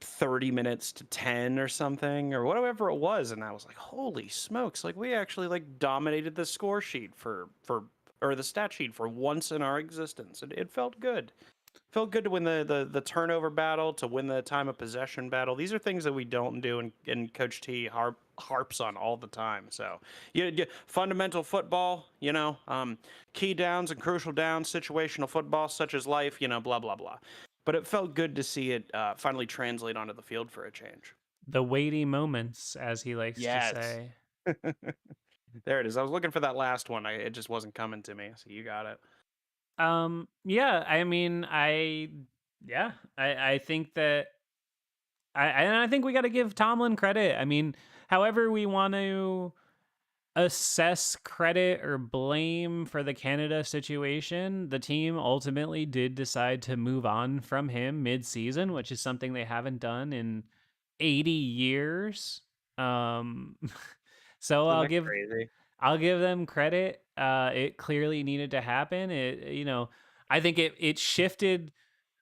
Speaker 2: 30 minutes to 10 or something or whatever it was, and I was like, holy smokes, like we actually like dominated the score sheet for or the stat sheet for once in our existence. It felt good. Felt good to win the turnover battle, to win the time of possession battle. These are things that we don't do, and Coach T harps on all the time. So, fundamental football, key downs and crucial downs, situational football, such as life, blah blah blah. But it felt good to see it finally translate onto the field for a change.
Speaker 1: The weighty moments, as he likes to
Speaker 2: Yes.
Speaker 1: say.
Speaker 2: There it is. I was looking for that last one. It just wasn't coming to me. So you got it.
Speaker 1: Yeah, I mean, I think that I think we got to give Tomlin credit. I mean, however we want to assess credit or blame for the Canada situation, the team ultimately did decide to move on from him mid-season, which is something they haven't done in 80 years. So
Speaker 2: Crazy?
Speaker 1: I'll give them credit. It clearly needed to happen. I think it shifted.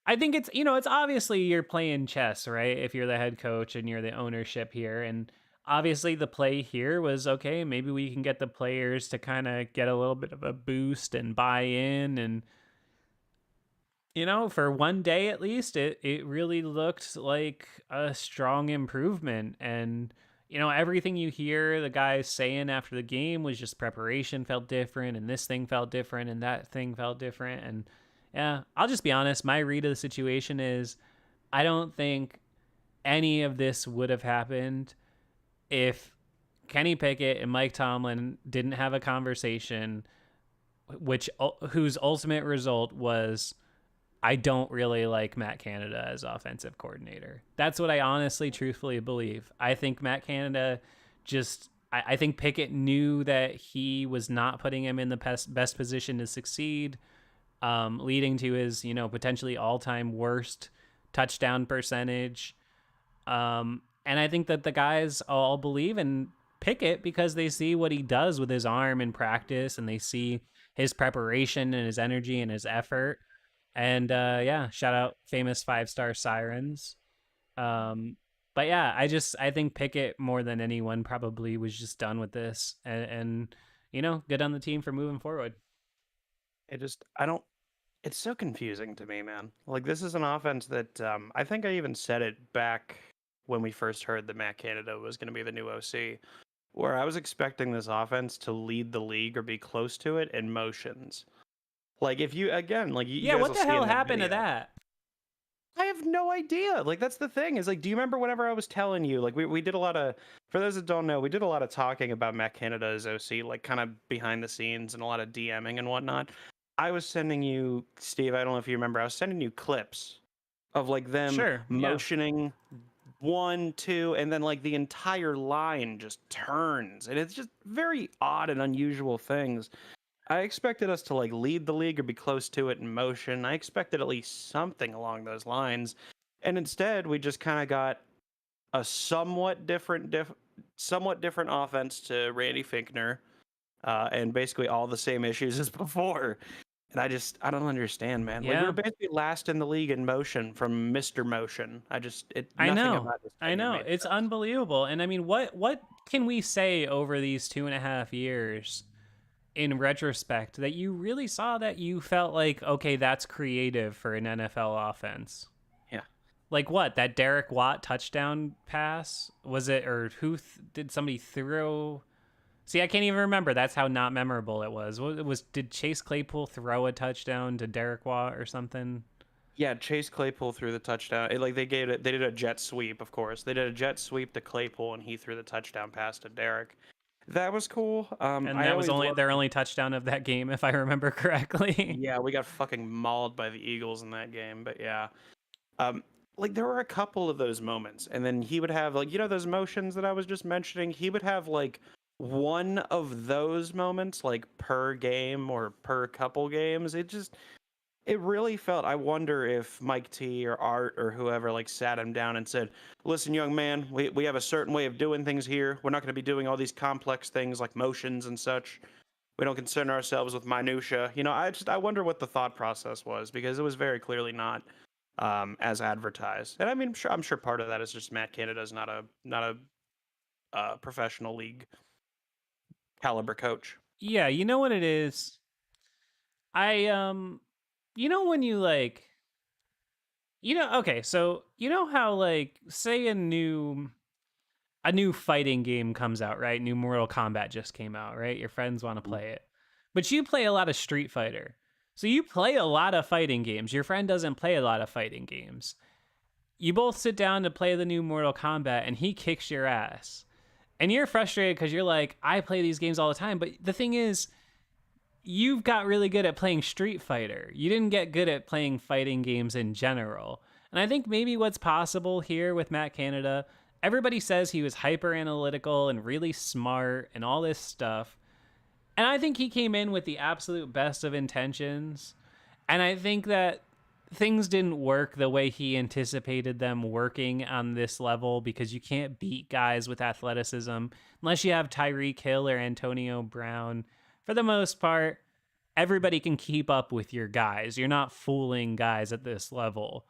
Speaker 1: I think it's obviously you're playing chess, right? If you're the head coach and you're the ownership here. And obviously the play here was okay, maybe we can get the players to kind of get a little bit of a boost and buy in. And, for one day at least, it really looked like a strong improvement. And, everything you hear the guys saying after the game was just preparation felt different, and this thing felt different, and that thing felt different. And yeah, I'll just be honest. My read of the situation is I don't think any of this would have happened if Kenny Pickett and Mike Tomlin didn't have a conversation, whose ultimate result was I don't really like Matt Canada as offensive coordinator. That's what I honestly, truthfully believe. I think Matt Canada I think Pickett knew that he was not putting him in the best position to succeed, leading to his, potentially all-time worst touchdown percentage. And I think that the guys all believe in Pickett because they see what he does with his arm in practice, and they see his preparation and his energy and his effort. And shout out famous 5-star sirens. But yeah, I think Pickett more than anyone probably was just done with this, and good on the team for moving forward.
Speaker 2: It's so confusing to me, man. Like, this is an offense that I think I even said it back when we first heard that Matt Canada was going to be the new OC, where I was expecting this offense to lead the league or be close to it in motions. Like, if you, again, like, you guys
Speaker 1: what
Speaker 2: will
Speaker 1: the
Speaker 2: see
Speaker 1: hell
Speaker 2: in that
Speaker 1: happened to
Speaker 2: video.
Speaker 1: that?
Speaker 2: I have no idea. Like, that's the thing is, like, do you remember whenever I was telling you, like, we did a lot of, for those that don't know, we did a lot of talking about Matt Canada as OC, like, kind of behind the scenes and a lot of DMing and whatnot. I was sending you, Steve, I don't know if you remember, I was sending you clips of, like, them motioning 1, 2, and then, like, the entire line just turns. And it's just very odd and unusual things. I expected us to, like, lead the league or be close to it in motion. I expected at least something along those lines. And instead, we just kind of got a somewhat different offense to Randy Finkner, and basically all the same issues as before. And I don't understand, man. Like, we were basically last in the league in motion from Mr. Motion.
Speaker 1: I know. It's unbelievable. And I mean, what can we say over these 2.5 years in retrospect that you really saw that you felt like, okay, that's creative for an NFL offense?
Speaker 2: Yeah.
Speaker 1: Like what? That Derek Watt touchdown pass? Was it, or did somebody throw? See, I can't even remember. That's how not memorable it was. Did Chase Claypool throw a touchdown to Derek Watt or something?
Speaker 2: Yeah, Chase Claypool threw the touchdown. They did a jet sweep, of course. They did a jet sweep to Claypool, and he threw the touchdown pass to Derek. That was cool.
Speaker 1: And that was their only touchdown of that game, if I remember correctly.
Speaker 2: Yeah, we got fucking mauled by the Eagles in that game, but yeah. Like, there were a couple of those moments, and then he would have, like, those motions that I was just mentioning, he would have, like, one of those moments, like, per game or per couple games. It really felt. I wonder if Mike T or Art or whoever like sat him down and said, "Listen, young man, we have a certain way of doing things here. We're not going to be doing all these complex things like motions and such. We don't concern ourselves with minutia." I wonder what the thought process was because it was very clearly not as advertised. And I mean, I'm sure part of that is just Matt Canada's not a professional league caliber coach.
Speaker 1: Yeah, you know what it is? I when you like okay, so you know how like say a new fighting game comes out, right? New Mortal Kombat just came out, right? Your friends want to play it. But you play a lot of Street Fighter. So you play a lot of fighting games. Your friend doesn't play a lot of fighting games. You both sit down to play the new Mortal Kombat and he kicks your ass. And you're frustrated because you're like, I play these games all the time. But the thing is, you've got really good at playing Street Fighter. You didn't get good at playing fighting games in general. And I think maybe what's possible here with Matt Canada, everybody says he was hyper analytical and really smart and all this stuff. And I think he came in with the absolute best of intentions. And I think that things didn't work the way he anticipated them working on this level because you can't beat guys with athleticism unless you have Tyreek Hill or Antonio Brown. For the most part, everybody can keep up with your guys. You're not fooling guys at this level.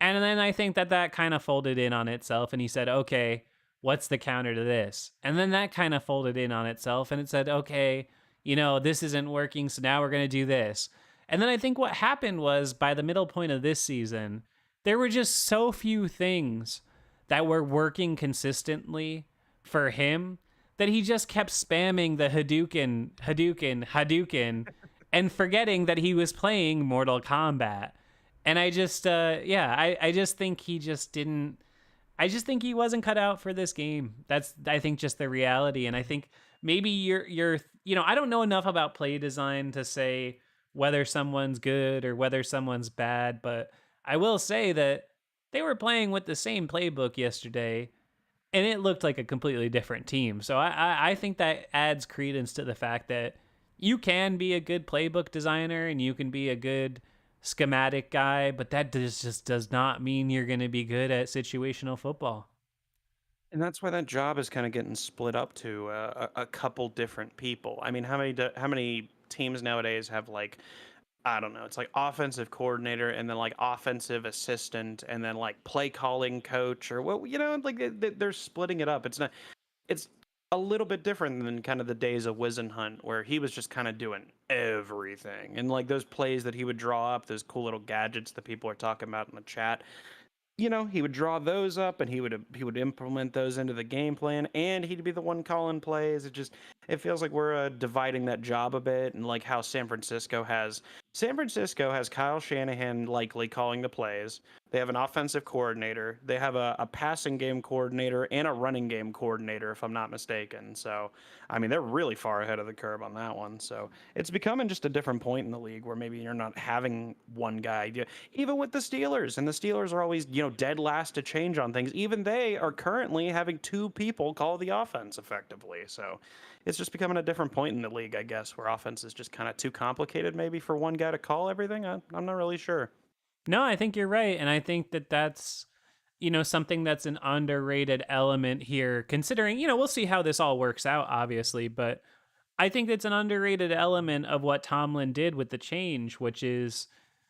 Speaker 1: And then I think that kind of folded in on itself and he said, okay, what's the counter to this? And then that kind of folded in on itself and it said, okay, this isn't working, so now we're going to do this. And then I think what happened was by the middle point of this season, there were just so few things that were working consistently for him that he just kept spamming the Hadouken, and forgetting that he was playing Mortal Kombat. And I just, I just think he just didn't. I just think he wasn't cut out for this game. That's, I think, just the reality. And I think maybe you're, I don't know enough about play design to say whether someone's good or whether someone's bad, but I will say that they were playing with the same playbook yesterday and it looked like a completely different team. So I think that adds credence to the fact that you can be a good playbook designer and you can be a good schematic guy, but that just does not mean you're going to be good at situational football.
Speaker 2: And that's why that job is kind of getting split up to a couple different people. I mean, how many teams nowadays have like, I don't know, it's like offensive coordinator and then like offensive assistant and then like play calling coach or what, like they're splitting it up. It's a little bit different than kind of the days of Wizenhunt where he was just kind of doing everything. And like those plays that he would draw up, those cool little gadgets that people are talking about in the chat, he would draw those up and he would implement those into the game plan and he'd be the one calling plays. It feels like we're dividing that job a bit, and like how San Francisco has Kyle Shanahan likely calling the plays. They have an offensive coordinator. They have a passing game coordinator and a running game coordinator, if I'm not mistaken. So, I mean, they're really far ahead of the curve on that one. So it's becoming just a different point in the league where maybe you're not having one guy. Even with the Steelers, and the Steelers are always, dead last to change on things. Even they are currently having two people call the offense effectively. So it's just becoming a different point in the league, I guess, where offense is just kind of too complicated maybe for one guy to call everything. I'm not really sure.
Speaker 1: No, I think you're right. And I think that's, something that's an underrated element here, considering, we'll see how this all works out, obviously. But I think it's an underrated element of what Tomlin did with the change, which is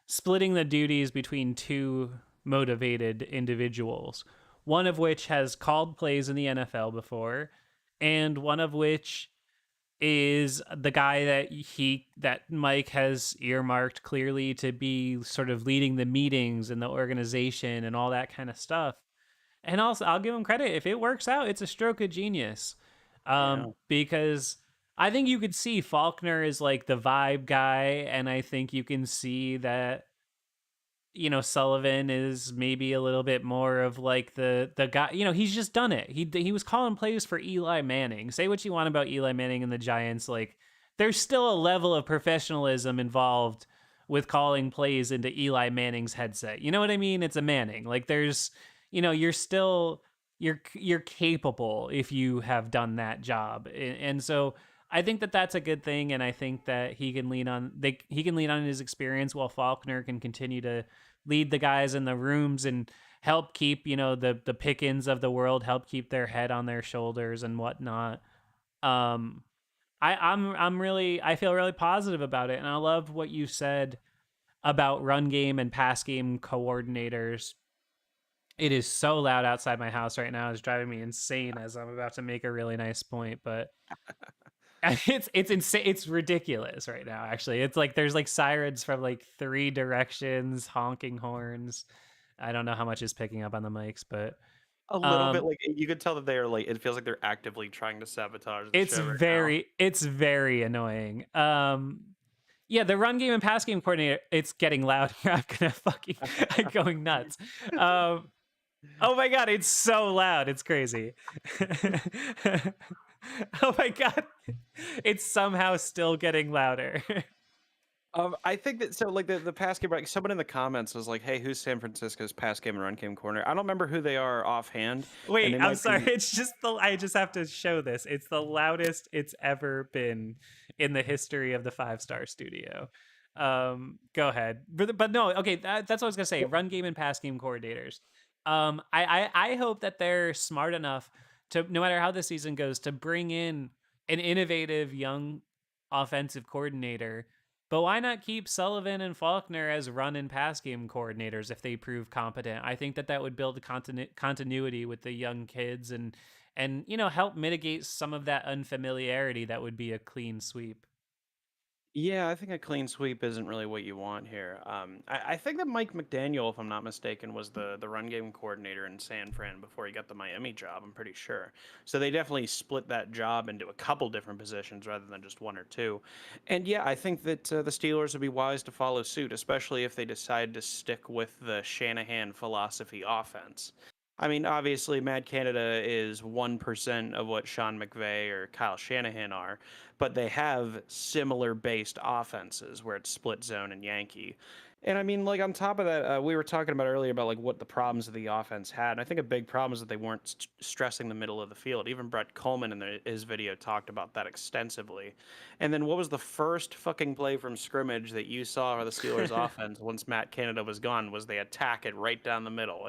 Speaker 1: splitting the duties between two motivated individuals, one of which has called plays in the NFL before, and one of which is the guy that Mike has earmarked clearly to be sort of leading the meetings and the organization and all that kind of stuff. And also, I'll give him credit. If it works out, it's a stroke of genius.
Speaker 2: Yeah.
Speaker 1: Because I think you could see Faulkner is like the vibe guy, and I think you can see that Sullivan is maybe a little bit more of like the guy. He's just done it. He was calling plays for Eli Manning. Say what you want about Eli Manning and the Giants, like there's still a level of professionalism involved with calling plays into Eli Manning's headset. You know what I mean? It's a Manning. Like there's, you're still you're capable if you have done that job. And so I think that that's a good thing, and I think that he can lean on his experience while Faulkner can continue to lead the guys in the rooms and help keep the Pickens of the world, help keep their head on their shoulders and whatnot. Um, I feel really positive about it, and I love what you said about run game and pass game coordinators. It is so loud outside my house right now. It's driving me insane as I'm about to make a really nice point, but it's insane. It's ridiculous right now. Actually, it's like there's like sirens from like 3 directions, honking horns. I don't know how much is picking up on the mics, but
Speaker 2: A little bit, like you could tell that they are like it feels like they're actively trying to sabotage the show right now.
Speaker 1: it's very annoying. Yeah, the run game and pass game coordinator, it's getting loud. I'm gonna fucking I'm going nuts. Oh my god, it's so loud. It's crazy. Oh my god. It's somehow still getting louder.
Speaker 2: I think that so like the pass game, like someone in the comments was like, "Hey, who's San Francisco's pass game and run game corner?" I don't remember who they are offhand.
Speaker 1: Wait, I'm sorry. It's just I just have to show this. It's the loudest it's ever been in the history of the 5-star studio. Go ahead. But no, okay, that's what I was gonna say. Run game and pass game coordinators. I hope that they're smart enough to, no matter how the season goes, to bring in an innovative young offensive coordinator. But why not keep Sullivan and Faulkner as run and pass game coordinators if they prove competent? I think that would build continuity with the young kids and help mitigate some of that unfamiliarity that would be a clean sweep.
Speaker 2: Yeah, I think a clean sweep isn't really what you want here. I think that Mike McDaniel, if I'm not mistaken, was the run game coordinator in San Fran before he got the Miami job. I'm pretty sure. So they definitely split that job into a couple different positions rather than just one or two. And yeah, I think that the Steelers would be wise to follow suit, especially if they decide to stick with the Shanahan philosophy offense. I mean, obviously, Matt Canada is 1% of what Sean McVay or Kyle Shanahan are, but they have similar based offenses where it's split zone and Yankee. And I mean, like, on top of that, we were talking about earlier about, like, what the problems of the offense had. And I think a big problem is that they weren't stressing the middle of the field. Even Brett Coleman in his video talked about that extensively. And then what was the first fucking play from scrimmage that you saw for the Steelers offense once Matt Canada was gone was they attack it right down the middle.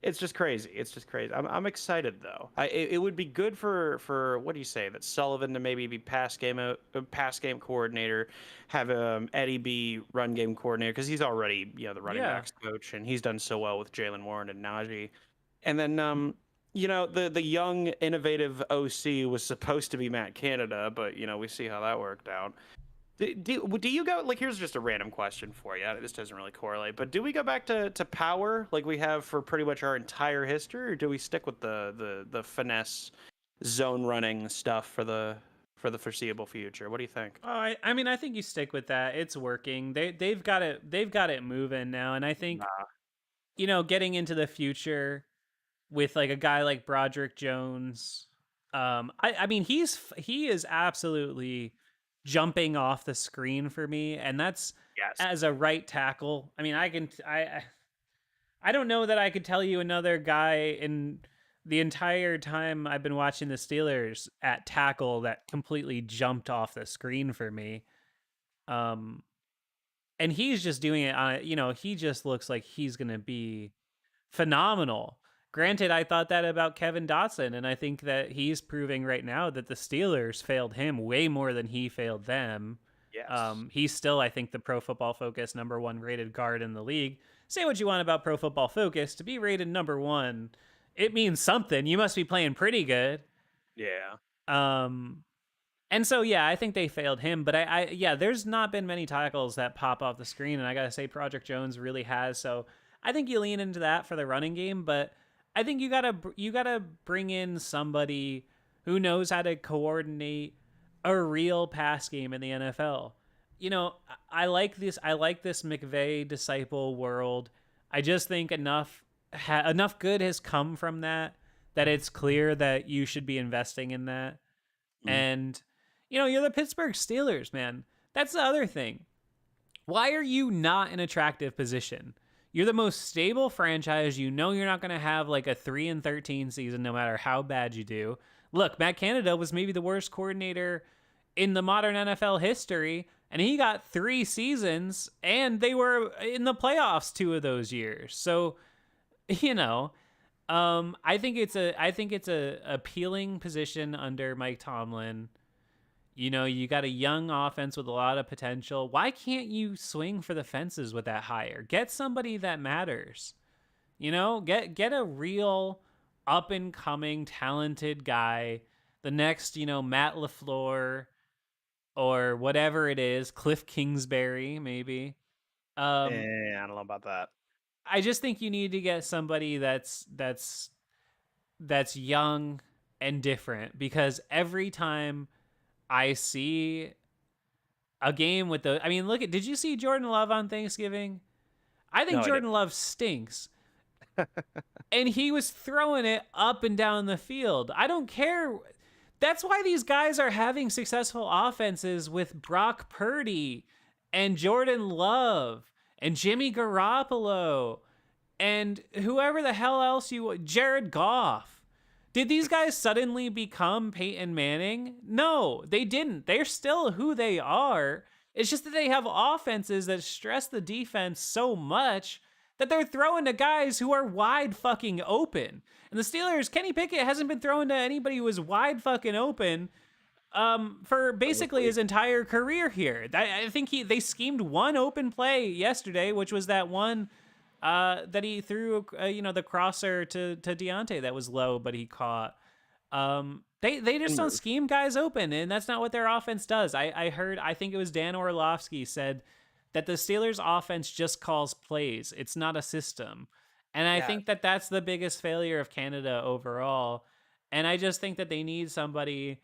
Speaker 2: It's just crazy. It's just crazy. I'm excited though. It would be good for what do you say, that Sullivan to maybe be pass game coordinator, have Eddie be run game coordinator because he's already the running backs coach and he's done so well with Jaylen Warren and Najee, and then the young innovative OC was supposed to be Matt Canada, but we see how that worked out. Do you go, like, here's just a random question for you. This doesn't really correlate, but do we go back to power like we have for pretty much our entire history, or do we stick with the finesse zone running stuff for the foreseeable future? What do you think?
Speaker 1: Oh, I mean, I think you stick with that. It's working. They've got it moving now, and I think getting into the future with like a guy like Broderick Jones, I mean he is absolutely jumping off the screen for me, and that's as a right tackle. I mean, I don't know that I could tell you another guy in the entire time I've been watching the Steelers at tackle that completely jumped off the screen for me. And he's just doing it on he just looks like he's going to be phenomenal. Granted, I thought that about Kevin Dotson, and I think that he's proving right now that the Steelers failed him way more than he failed them.
Speaker 2: Yes.
Speaker 1: He's still, I think, the Pro Football Focus #1 rated guard in the league. Say what you want about Pro Football Focus, to be rated #1, it means something. You must be playing pretty good.
Speaker 2: Yeah.
Speaker 1: And so, yeah, I think they failed him, but there's not been many tackles that pop off the screen, and I gotta say, Project Jones really has. So I think you lean into that for the running game, but I think you gotta bring in somebody who knows how to coordinate a real pass game in the NFL. I like this McVay disciple world. I just think enough good has come from that it's clear that you should be investing in that. And you're the Pittsburgh Steelers, man. That's the other thing. Why are you not an attractive position? You're the most stable franchise. You're not going to have like a 3-13 season no matter how bad you do. Look, Matt Canada was maybe the worst coordinator in the modern NFL history, and he got 3 seasons, and they were in the playoffs 2 of those years. So, you know, I think it's a appealing position under Mike Tomlin. You know, you got a young offense with a lot of potential. Why can't you swing for the fences with that hire? Get somebody that matters. You know, get a real up and coming talented guy, the next, Matt LaFleur or whatever it is, Cliff Kingsbury maybe.
Speaker 2: I don't know about that.
Speaker 1: I just think you need to get somebody that's young and different, because every time I see a game with the, I mean, did you see Jordan Love on Thanksgiving? I think Jordan Love stinks. And he was throwing it up and down the field. I don't care. That's why these guys are having successful offenses with Brock Purdy and Jordan Love and Jimmy Garoppolo and whoever the hell else Jared Goff. Did these guys suddenly become Peyton Manning? No, they didn't. They're still who they are. It's just that they have offenses that stress the defense so much that they're throwing to guys who are wide fucking open. And the Steelers, Kenny Pickett hasn't been throwing to anybody who was wide fucking open for basically his entire career here. I think they schemed one open play yesterday, which was that one that he threw, the crosser to Diontae that was low, but he caught. They just don't scheme guys open, and that's not what their offense does. I think it was Dan Orlovsky said that the Steelers offense just calls plays. It's not a system. And I think that that's the biggest failure of Canada overall. And I just think that they need somebody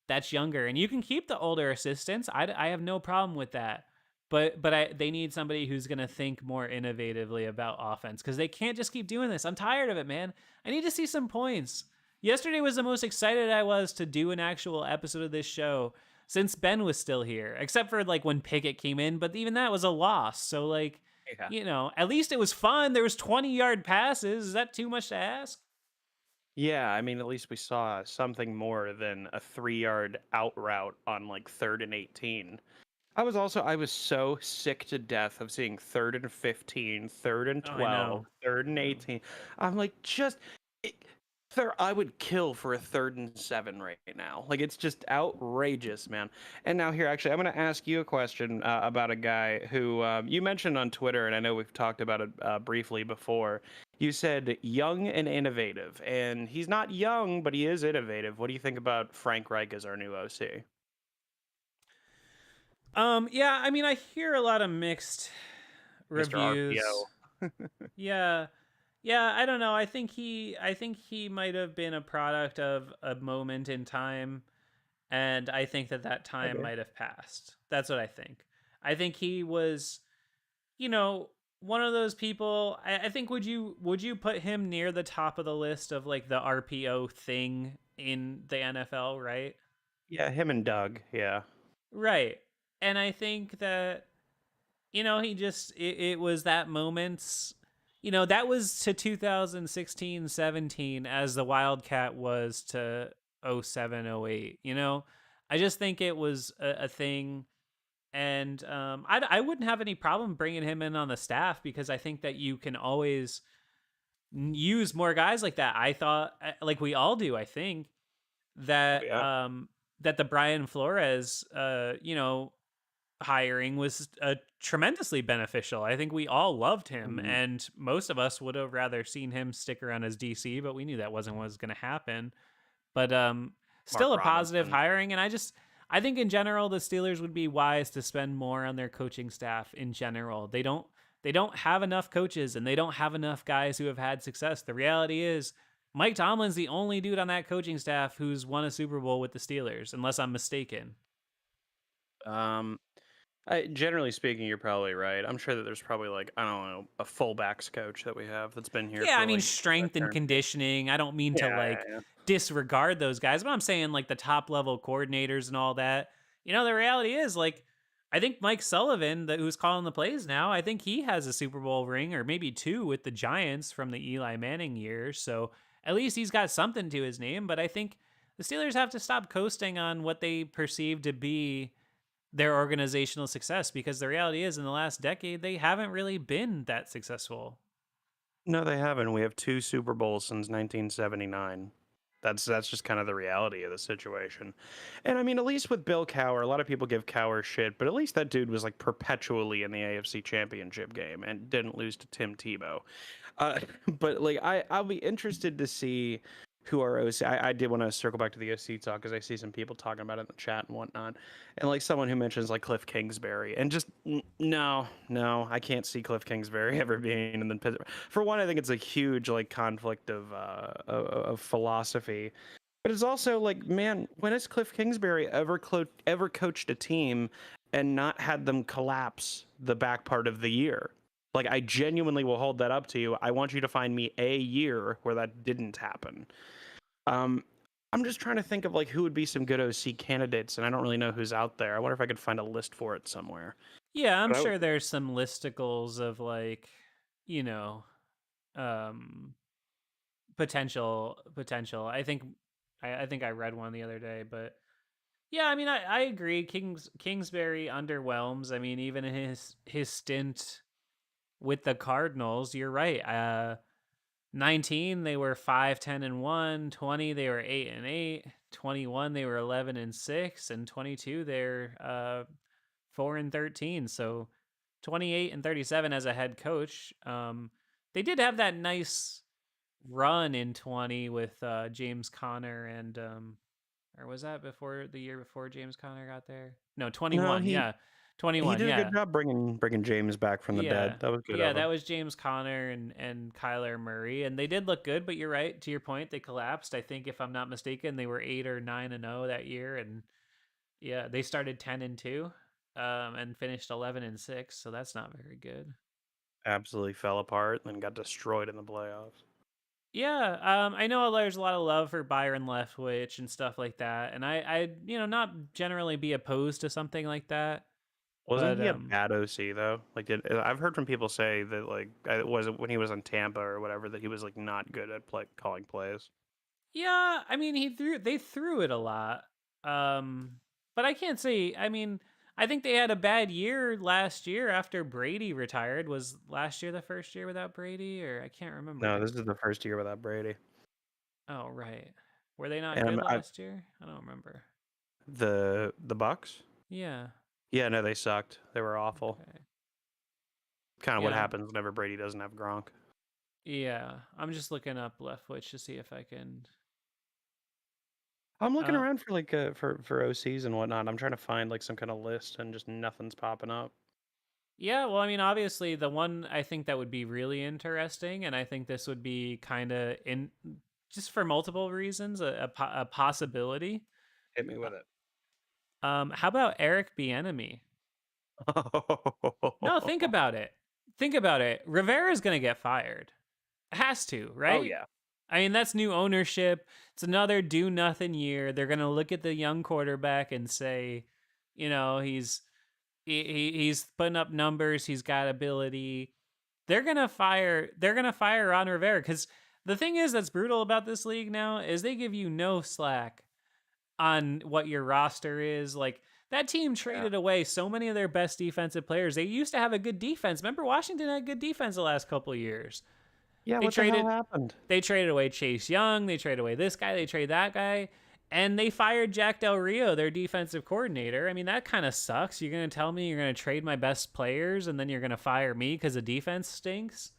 Speaker 1: that's younger. And you can keep the older assistants. I have no problem with that. But they need somebody who's going to think more innovatively about offense, because they can't just keep doing this. I'm tired of it, man. I need to see some points. Yesterday was the most excited I was to do an actual episode of this show since Ben was still here, except for when Pickett came in, but even that was a loss. So at least it was fun. There was 20-yard passes. Is that too much to ask?
Speaker 2: Yeah, I mean, at least we saw something more than a 3-yard out route on 3rd and 18. I was so sick to death of seeing 3rd and 15, 3rd and 12, 3rd and 18. I'm I would kill for a 3rd and 7 right now. It's just outrageous, man. And now here, actually, I'm going to ask you a question about a guy who you mentioned on Twitter, and I know we've talked about it briefly before. You said young and innovative, and he's not young, but he is innovative. What do you think about Frank Reich as our new OC?
Speaker 1: Yeah, I mean, I hear a lot of mixed reviews. Yeah. Yeah, I don't know. I think he might have been a product of a moment in time, and I think that time might have passed. That's what I think. I think he was, one of those people. I think would you put him near the top of the list of the RPO thing in the NFL, right?
Speaker 2: Yeah, him and Doug. Yeah.
Speaker 1: Right. And I think that he just it was that moment's. That was to 2016-17 as the Wildcat was to 07-08. I just think it was a thing. And I wouldn't have any problem bringing him in on the staff, because I think that you can always use more guys like that. I thought, like we all do, I think, that that the Brian Flores, hiring was tremendously beneficial. I think we all loved him, and most of us would have rather seen him stick around as DC, but we knew that wasn't what was going to happen. But still a positive hiring, and I think in general the Steelers would be wise to spend more on their coaching staff in general. They don't have enough coaches, and they don't have enough guys who have had success. The reality is Mike Tomlin's the only dude on that coaching staff who's won a Super Bowl with the Steelers, unless I'm mistaken.
Speaker 2: Generally speaking, you're probably right. I'm sure that there's probably I don't know, a fullbacks coach that we have that's been here.
Speaker 1: Yeah, I mean strength and conditioning. I don't mean to disregard those guys, but I'm saying the top level coordinators and all that. The reality is I think Mike Sullivan, who's calling the plays now, I think he has a Super Bowl ring, or maybe 2 with the Giants from the Eli Manning years. So at least he's got something to his name. But I think The Steelers have to stop coasting on what they perceive to be their organizational success, because the reality is in the last decade they haven't really been that successful.
Speaker 2: No, they haven't. We have 2 Super Bowls since 1979. That's just kind of the reality of the situation. And I mean, at least with Bill Cowher, a lot of people give Cowher shit, but at least that dude was like perpetually in the AFC Championship game and didn't lose to Tim Tebow. But like, I'll be interested to see who our OC. I did want to circle back to the OC talk because I see some people talking about it in the chat and whatnot, and like someone who mentions like Cliff Kingsbury, and just no, I can't see Cliff Kingsbury ever being in the Pittsburgh. For one, I think it's a huge like conflict of philosophy. But it's also like, man, when has Cliff Kingsbury ever coached a team and not had them collapse the back part of the year? Like, I genuinely will hold that up to you. I want you to find me a year where that didn't happen. I'm just trying to think of like who would be some good OC candidates, and I don't really know who's out there. I wonder if I could find a list for it somewhere.
Speaker 1: Yeah, I'm
Speaker 2: But
Speaker 1: sure there's some listicles of like, you know, um potential. I think I read one the other day, but yeah, I mean I agree. Kingsbury underwhelms. I mean, even in his stint with the Cardinals, you're right. 19 they were 5-10-1, 20 they were 8-8, 21 they were 11-6, and 22 they're 4-13. So 28-37 as a head coach. They did have that nice run in 20 with James Conner and or was that before the year before James Conner got there? No,
Speaker 2: no,
Speaker 1: 21. Yeah.
Speaker 2: he
Speaker 1: 21.
Speaker 2: did a
Speaker 1: Yeah.
Speaker 2: good job bringing James back from the dead.
Speaker 1: Yeah.
Speaker 2: That was good
Speaker 1: Yeah,
Speaker 2: of
Speaker 1: that
Speaker 2: him.
Speaker 1: was James Conner and Kyler Murray, and they did look good, but you're right, to your point, they collapsed. I think if I'm not mistaken, they were 8 or 9-0 that year, and yeah, they started 10-2 and finished 11-6, so that's not very good.
Speaker 2: Absolutely fell apart and then got destroyed in the playoffs.
Speaker 1: Yeah, I know there's a lot of love for Byron Leftwich and stuff like that, and I not generally be opposed to something like that,
Speaker 2: Wasn't
Speaker 1: but
Speaker 2: he a bad OC though? Like, I've heard from people say that like it wasn't when he was in Tampa or whatever that he was like not good at calling plays.
Speaker 1: yeah, I mean they threw it a lot, but I can't say. I mean, I think they had a bad year last year after Brady retired. Was last year the first year without Brady, or I can't
Speaker 2: No,
Speaker 1: remember.
Speaker 2: this is the first year without Brady.
Speaker 1: Oh right, were they not good
Speaker 2: And
Speaker 1: last year? I don't remember.
Speaker 2: the Bucks.
Speaker 1: Yeah.
Speaker 2: Yeah, no, they sucked. They were awful.
Speaker 1: Okay.
Speaker 2: Kind of what
Speaker 1: Yeah.
Speaker 2: happens whenever Brady doesn't have Gronk.
Speaker 1: Yeah, I'm just looking up Leftwich to see if I can.
Speaker 2: I'm looking around for like for OCs and whatnot. I'm trying to find like some kind of list and just nothing's popping up.
Speaker 1: Yeah, well, I mean, obviously, the one I think that would be really interesting, and I think this would be kind of in just for multiple reasons a possibility.
Speaker 2: Hit me with it.
Speaker 1: How about Eric Bieniemy? No, think about it. Think about it. Rivera's gonna get fired. Has to,
Speaker 2: Oh
Speaker 1: right?
Speaker 2: yeah.
Speaker 1: I mean, that's new ownership. It's another do nothing year. They're gonna look at the young quarterback and say, he's putting up numbers. He's got ability. They're gonna fire Ron Rivera, because the thing is that's brutal about this league now is they give you no slack on what your roster is. Like, that team traded away so many of their best defensive players. They used to have a good defense. Remember, Washington had good defense the last couple of years.
Speaker 2: Yeah,
Speaker 1: They
Speaker 2: what the
Speaker 1: traded
Speaker 2: hell happened?
Speaker 1: they traded away Chase Young. They traded away this guy. They traded that guy. And they fired Jack Del Rio, their defensive coordinator. I mean, that kind of sucks. You're going to tell me you're going to trade my best players and then you're going to fire me because the defense stinks?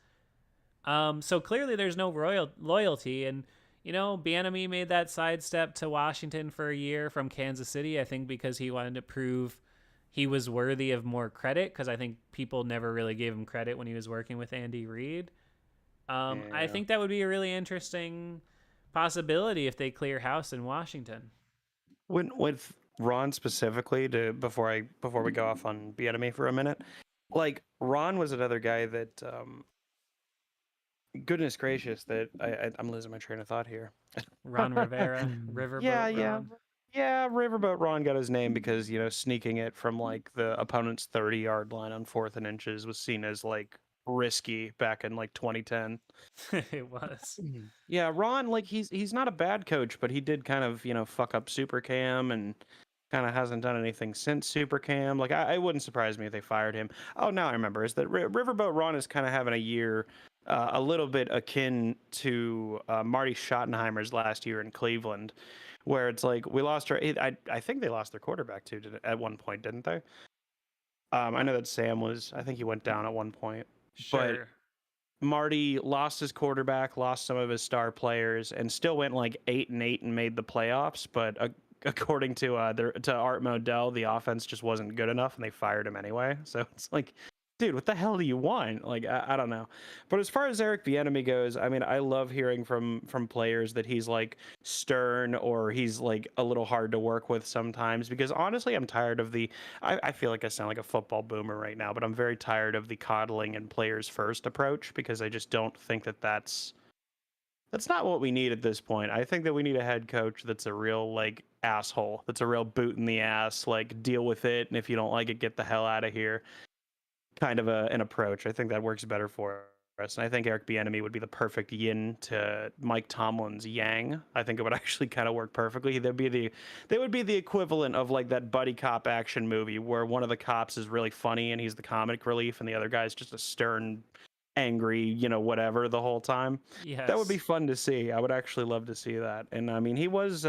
Speaker 1: So clearly there's no loyalty. And, Bieniemy made that sidestep to Washington for a year from Kansas City, I think because he wanted to prove he was worthy of more credit, because I think people never really gave him credit when he was working with Andy Reid. I think that would be a really interesting possibility if they clear house in Washington.
Speaker 2: With Ron specifically, before we go off on Bieniemy for a minute, like Ron was another guy that goodness gracious, that I'm losing my train of thought here.
Speaker 1: Ron Rivera, Riverboat
Speaker 2: yeah.
Speaker 1: Ron.
Speaker 2: Yeah, Riverboat Ron got his name because, sneaking it from like the opponent's 30-yard line on 4th and inches was seen as like risky back in like 2010.
Speaker 1: It was.
Speaker 2: Yeah, Ron, like he's not a bad coach, but he did kind of, fuck up Super Cam and kind of hasn't done anything since Super Cam. Like I wouldn't surprise me if they fired him. Oh, now I remember is that Riverboat Ron is kind of having a year a little bit akin to Marty Schottenheimer's last year in Cleveland, where it's like we lost our. I think they lost their quarterback too at one point, didn't they? I know that Sam was. I think he went down at one point, but
Speaker 1: Sure.
Speaker 2: Marty lost his quarterback, lost some of his star players, and still went like 8-8 and made the playoffs. But according to Art Modell, the offense just wasn't good enough, and they fired him anyway. So it's like, dude, what the hell do you want? Like, I don't know. But as far as Eric Bieniemy goes, I mean, I love hearing from players that he's like stern or he's like a little hard to work with sometimes. Because honestly, I'm tired of the. I feel like I sound like a football boomer right now, but I'm very tired of the coddling and players first approach because I just don't think that that's not what we need at this point. I think that we need a head coach that's a real like asshole, that's a real boot in the ass, like deal with it, and if you don't like it, get the hell out of here. Kind of an approach. I think that works better for us. And I think Eric Bieniemy would be the perfect yin to Mike Tomlin's yang. I think it would actually kind of work perfectly. They would be the equivalent of like that buddy cop action movie where one of the cops is really funny and he's the comic relief and the other guy's just a stern, angry, whatever the whole time.
Speaker 1: Yes.
Speaker 2: That would be fun to see. I would actually love to see that. And I mean, he was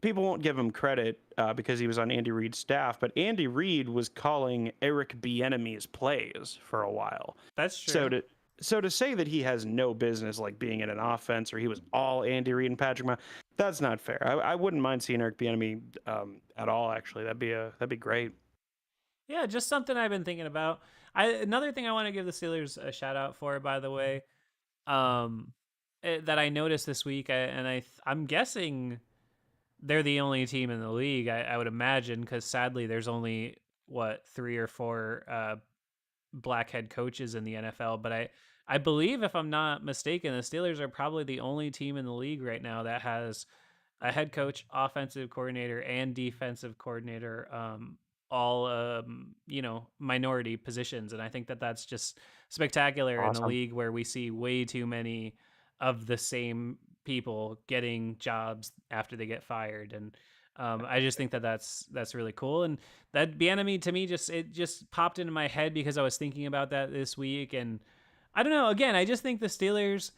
Speaker 2: people won't give him credit because he was on Andy Reid's staff, but Andy Reid was calling Eric Bieniemy's plays for a while.
Speaker 1: That's true.
Speaker 2: So to say that he has no business like being in an offense or he was all Andy Reid and Patrick Mahomes, that's not fair. I wouldn't mind seeing Eric Bieniemy at all. Actually, that'd be great.
Speaker 1: Yeah, just something I've been thinking about. Another thing I want to give the Steelers a shout out for, by the way, that I noticed this week, I'm guessing they're the only team in the league, I would imagine, because sadly there's only 3 or 4 black head coaches in the NFL. But I believe, if I'm not mistaken, the Steelers are probably the only team in the league right now that has a head coach, offensive coordinator, and defensive coordinator, all minority positions. And I think that that's just spectacular in a
Speaker 2: Awesome.
Speaker 1: league where we see way too many of the same people getting jobs after they get fired. And I just think that that's really cool. And that Bieniemy, to me, just popped into my head because I was thinking about that this week. And I don't know, again, I just think the Steelers,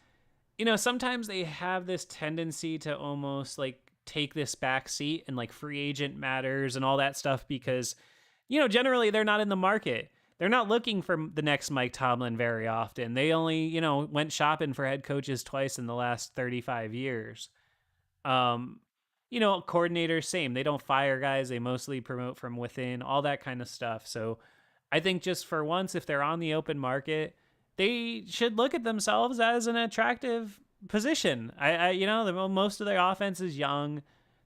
Speaker 1: sometimes they have this tendency to almost like take this back seat and like free agent matters and all that stuff because, generally they're not in the market. They're not looking for the next Mike Tomlin very often. They only, went shopping for head coaches twice in the last 35 years. Coordinators, same. They don't fire guys. They mostly promote from within, all that kind of stuff. So I think just for once, if they're on the open market, they should look at themselves as an attractive position. Most of their offense is young.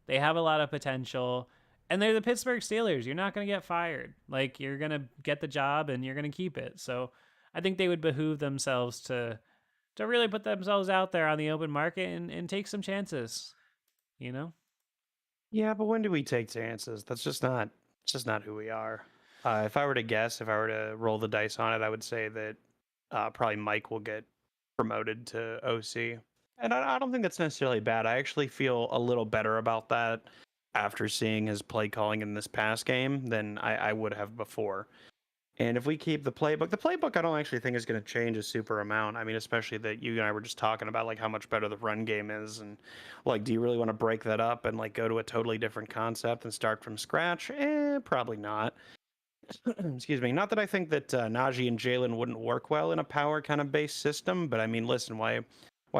Speaker 1: They have a lot of potential. And they're the Pittsburgh Steelers. You're not going to get fired. Like, you're going to get the job and you're going to keep it. So I think they would behoove themselves to really put themselves out there on the open market and take some chances,
Speaker 2: Yeah, but when do we take chances? That's just not who we are. If I were to guess, if I were to roll the dice on it, I would say that probably Mike will get promoted to OC. And I don't think that's necessarily bad. I actually feel a little better about that after seeing his play calling in this past game than I would have before. And if we keep the playbook I don't actually think is going to change a super amount. I mean, especially that you and I were just talking about like how much better the run game is, and like, do you really want to break that up and like go to a totally different concept and start from scratch? Probably not. Excuse me. Not that I think that Najee and Jaylen wouldn't work well in a power kind of based system, but I mean, listen, why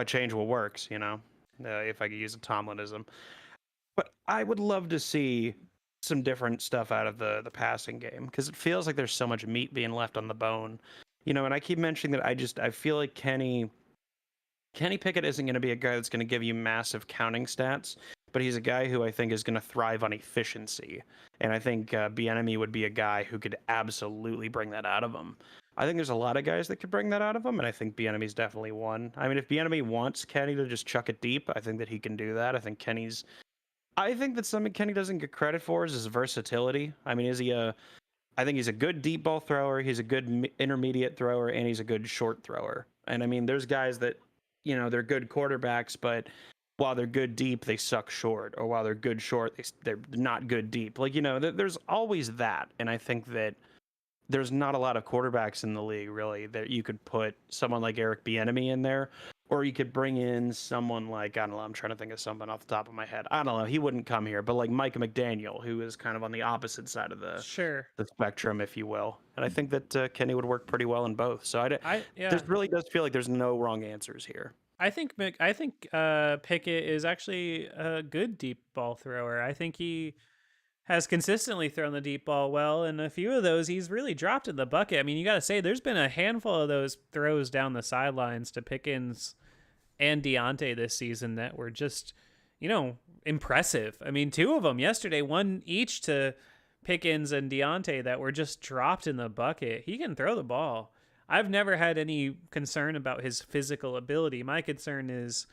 Speaker 2: change what works? If I could use a Tomlinism. But I would love to see some different stuff out of the passing game because it feels like there's so much meat being left on the bone. And I keep mentioning that I feel like Kenny Pickett isn't going to be a guy that's going to give you massive counting stats, but he's a guy who I think is going to thrive on efficiency. And I think Bieniemy would be a guy who could absolutely bring that out of him. I think there's a lot of guys that could bring that out of him, and I think Bieniemy's definitely one. I mean, if Bieniemy wants Kenny to just chuck it deep, I think that he can do that. I think that something Kenny doesn't get credit for is his versatility. I mean, is he a I think he's a good deep ball thrower. He's a good intermediate thrower, and he's a good short thrower. And I mean, there's guys that, they're good quarterbacks, but while they're good deep, they suck short, or while they're good short, they're not good deep. Like, there's always that. And I think that there's not a lot of quarterbacks in the league, really, that you could put someone like Eric Bieniemy in there, or you could bring in someone like, I don't know, I'm trying to think of someone off the top of my head. I don't know, he wouldn't come here, but like Mike McDaniel, who is kind of on the opposite side of the
Speaker 1: Sure.
Speaker 2: spectrum, if you will. And I think that Kenny would work pretty well in both. So
Speaker 1: Yeah.
Speaker 2: there really does feel like there's no wrong answers here.
Speaker 1: I think Pickett is actually a good deep ball thrower. I think he has consistently thrown the deep ball well, and a few of those he's really dropped in the bucket. I mean, you got to say there's been a handful of those throws down the sidelines to Pickens and Diontae this season that were just, impressive. I mean, two of them yesterday, one each to Pickens and Diontae that were just dropped in the bucket. He can throw the ball. I've never had any concern about his physical ability. My concern is,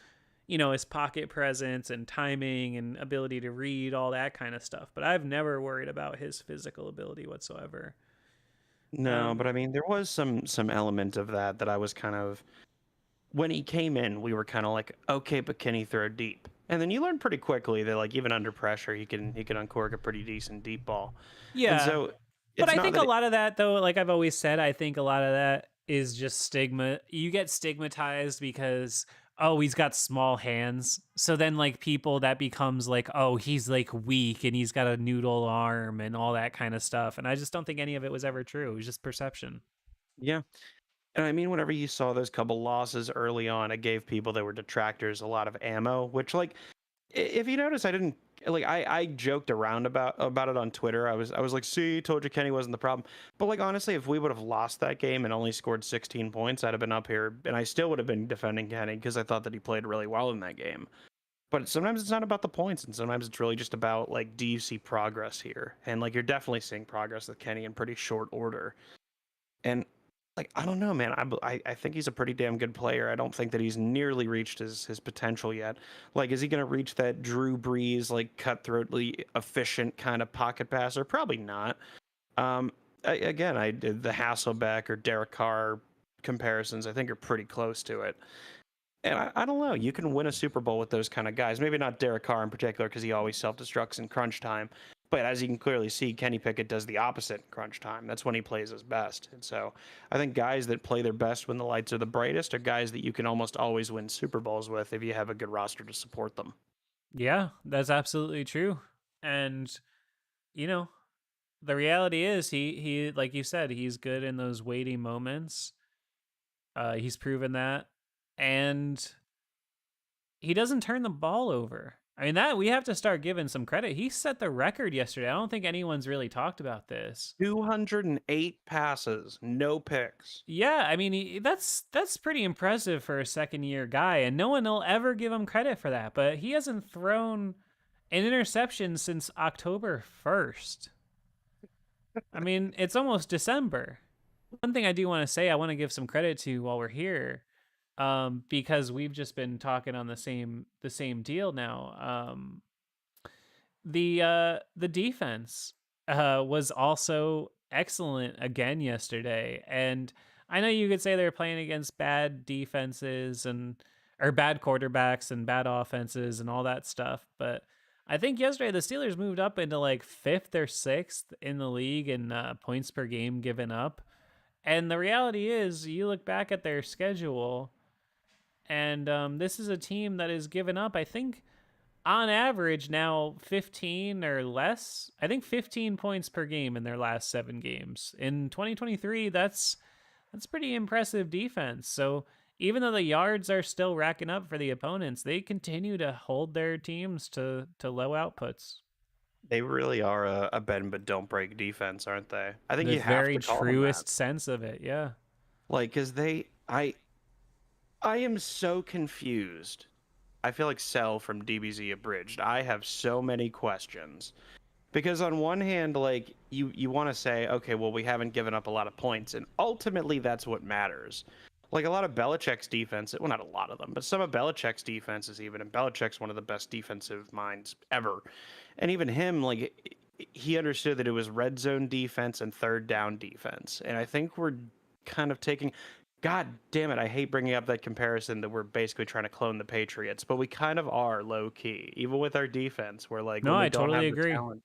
Speaker 1: his pocket presence and timing and ability to read, all that kind of stuff. But I've never worried about his physical ability whatsoever.
Speaker 2: No, but I mean, there was some element of that I was kind of, when he came in, we were kind of like, okay, but can he throw deep? And then you learn pretty quickly that, like, even under pressure, he can uncork a pretty decent deep ball.
Speaker 1: Yeah.
Speaker 2: And so,
Speaker 1: but I think a lot of that, though, like I've always said, I think a lot of that is just stigma. You get stigmatized because, oh, he's got small hands. So then, like, people, that becomes like, oh, he's like weak and he's got a noodle arm and all that kind of stuff. And I just don't think any of it was ever true. It was just perception.
Speaker 2: Yeah. And I mean, whenever you saw those couple losses early on, it gave people that were detractors a lot of ammo, which, like, if you notice, I didn't, like, I joked around about it on Twitter. I was like, see, told you Kenny wasn't the problem. But, like, honestly, if we would have lost that game and only scored 16 points, I'd have been up here and I still would have been defending Kenny because I thought that he played really well in that game. But sometimes it's not about the points, and sometimes it's really just about, like, do you see progress here? And, like, you're definitely seeing progress with Kenny in pretty short order. And, like, I don't know, man. I think he's a pretty damn good player. I don't think that he's nearly reached his potential yet. Like, is he going to reach that Drew Brees, like, cutthroatly efficient kind of pocket passer? Probably not. Again, I did the Hasselbeck or Derek Carr comparisons. I think are pretty close to it. And I don't know. You can win a Super Bowl with those kind of guys. Maybe not Derek Carr in particular because he always self-destructs in crunch time. But as you can clearly see, Kenny Pickett does the opposite in crunch time. That's when he plays his best. And so I think guys that play their best when the lights are the brightest are guys that you can almost always win Super Bowls with if you have a good roster to support them.
Speaker 1: Yeah, that's absolutely true. And, the reality is he like you said, he's good in those weighty moments. He's proven that. And he doesn't turn the ball over. I mean, that we have to start giving some credit. He set the record yesterday. I don't think anyone's really talked about this.
Speaker 2: 208 passes, no picks.
Speaker 1: Yeah, I mean, that's pretty impressive for a second-year guy, and no one will ever give him credit for that. But he hasn't thrown an interception since October 1st. I mean, it's almost December. One thing I do want to say, I want to give some credit to while we're here. Because we've just been talking on the same deal now. The defense was also excellent again yesterday, and I know you could say they're playing against bad defenses or bad quarterbacks and bad offenses and all that stuff, but I think yesterday the Steelers moved up into like 5th or 6th in the league in points per game given up. And the reality is, you look back at their schedule, and this is a team that has given up, I think, on average now 15 or less. I think 15 points per game in their last 7 games. In 2023, that's pretty impressive defense. So even though the yards are still racking up for the opponents, they continue to hold their teams to low outputs.
Speaker 2: They really are a bend but don't break defense, aren't they? I think
Speaker 1: the
Speaker 2: you have
Speaker 1: very
Speaker 2: to call
Speaker 1: truest
Speaker 2: them that.
Speaker 1: sense of it, yeah.
Speaker 2: Like, because I am so confused. I feel like Cell from DBZ Abridged. I have so many questions. Because on one hand, like, you want to say, okay, well, we haven't given up a lot of points, and ultimately that's what matters. Like, a lot of Belichick's defense, well, not a lot of them, but some of Belichick's defenses even, and Belichick's one of the best defensive minds ever. And even him, like, he understood that it was red zone defense and third down defense. And I think we're kind of taking, God damn it, I hate bringing up that comparison that we're basically trying to clone the Patriots, but we kind of are low key. Even with our defense, we're like,
Speaker 1: No,
Speaker 2: when we
Speaker 1: I
Speaker 2: don't
Speaker 1: totally
Speaker 2: have the
Speaker 1: agree.
Speaker 2: talent.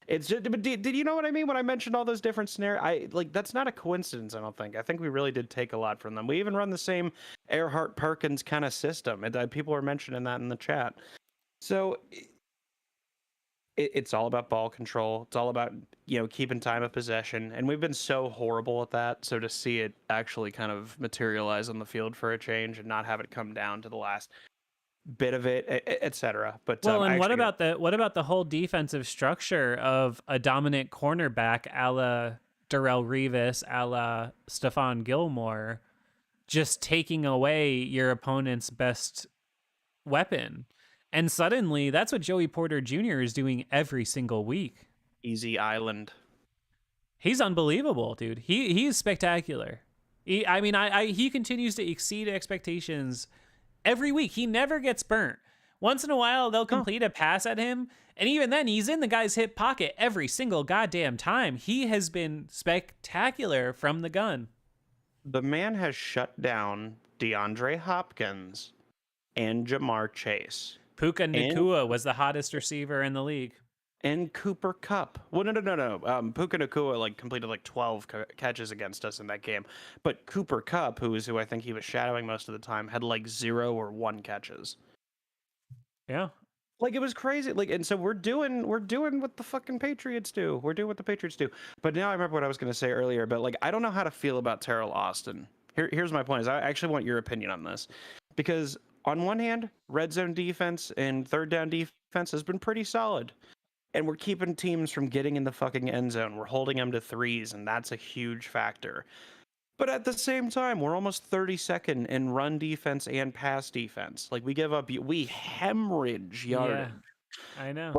Speaker 2: It's just, but did you know what I mean when I mentioned all those different scenarios? I like that's not a coincidence. I don't think. I think we really did take a lot from them. We even run the same Earhart Perkins kind of system, and people are mentioning that in the chat. So it's all about ball control. It's all about keeping time of possession, and we've been so horrible at that. So to see it actually kind of materialize on the field for a change and not have it come down to the last bit of it, etc. But
Speaker 1: Well,
Speaker 2: I
Speaker 1: and
Speaker 2: actually
Speaker 1: what about the whole defensive structure of a dominant cornerback, a la Darrell Revis, a la Stephon Gilmore, just taking away your opponent's best weapon? And suddenly, that's what Joey Porter Jr. is doing every single week.
Speaker 2: easy island.
Speaker 1: He's unbelievable, dude. He's spectacular. He continues to exceed expectations every week. He never gets burnt. Once in a while, they'll complete a pass at him, and even then, he's in the guy's hip pocket every single goddamn time. He has been spectacular from the gun.
Speaker 2: The man has shut down DeAndre Hopkins and Jamar Chase.
Speaker 1: Puka Nacua was the hottest receiver in the league.
Speaker 2: And Cooper Kupp. Well, no. Puka Nacua completed 12 catches against us in that game. But Cooper Kupp, who I think he was shadowing most of the time, had 0 or 1 catches.
Speaker 1: Yeah.
Speaker 2: It was crazy. And so we're doing what the fucking Patriots do. We're doing what the Patriots do. But now I remember what I was going to say earlier. But I don't know how to feel about Terrell Austin. Here's my point. Is I actually want your opinion on this, because on one hand, red zone defense and third down defense has been pretty solid. And we're keeping teams from getting in the fucking end zone. We're holding them to threes, and that's a huge factor. But at the same time, we're almost 32nd in run defense and pass defense. We hemorrhage yardage.
Speaker 1: Yeah, I know.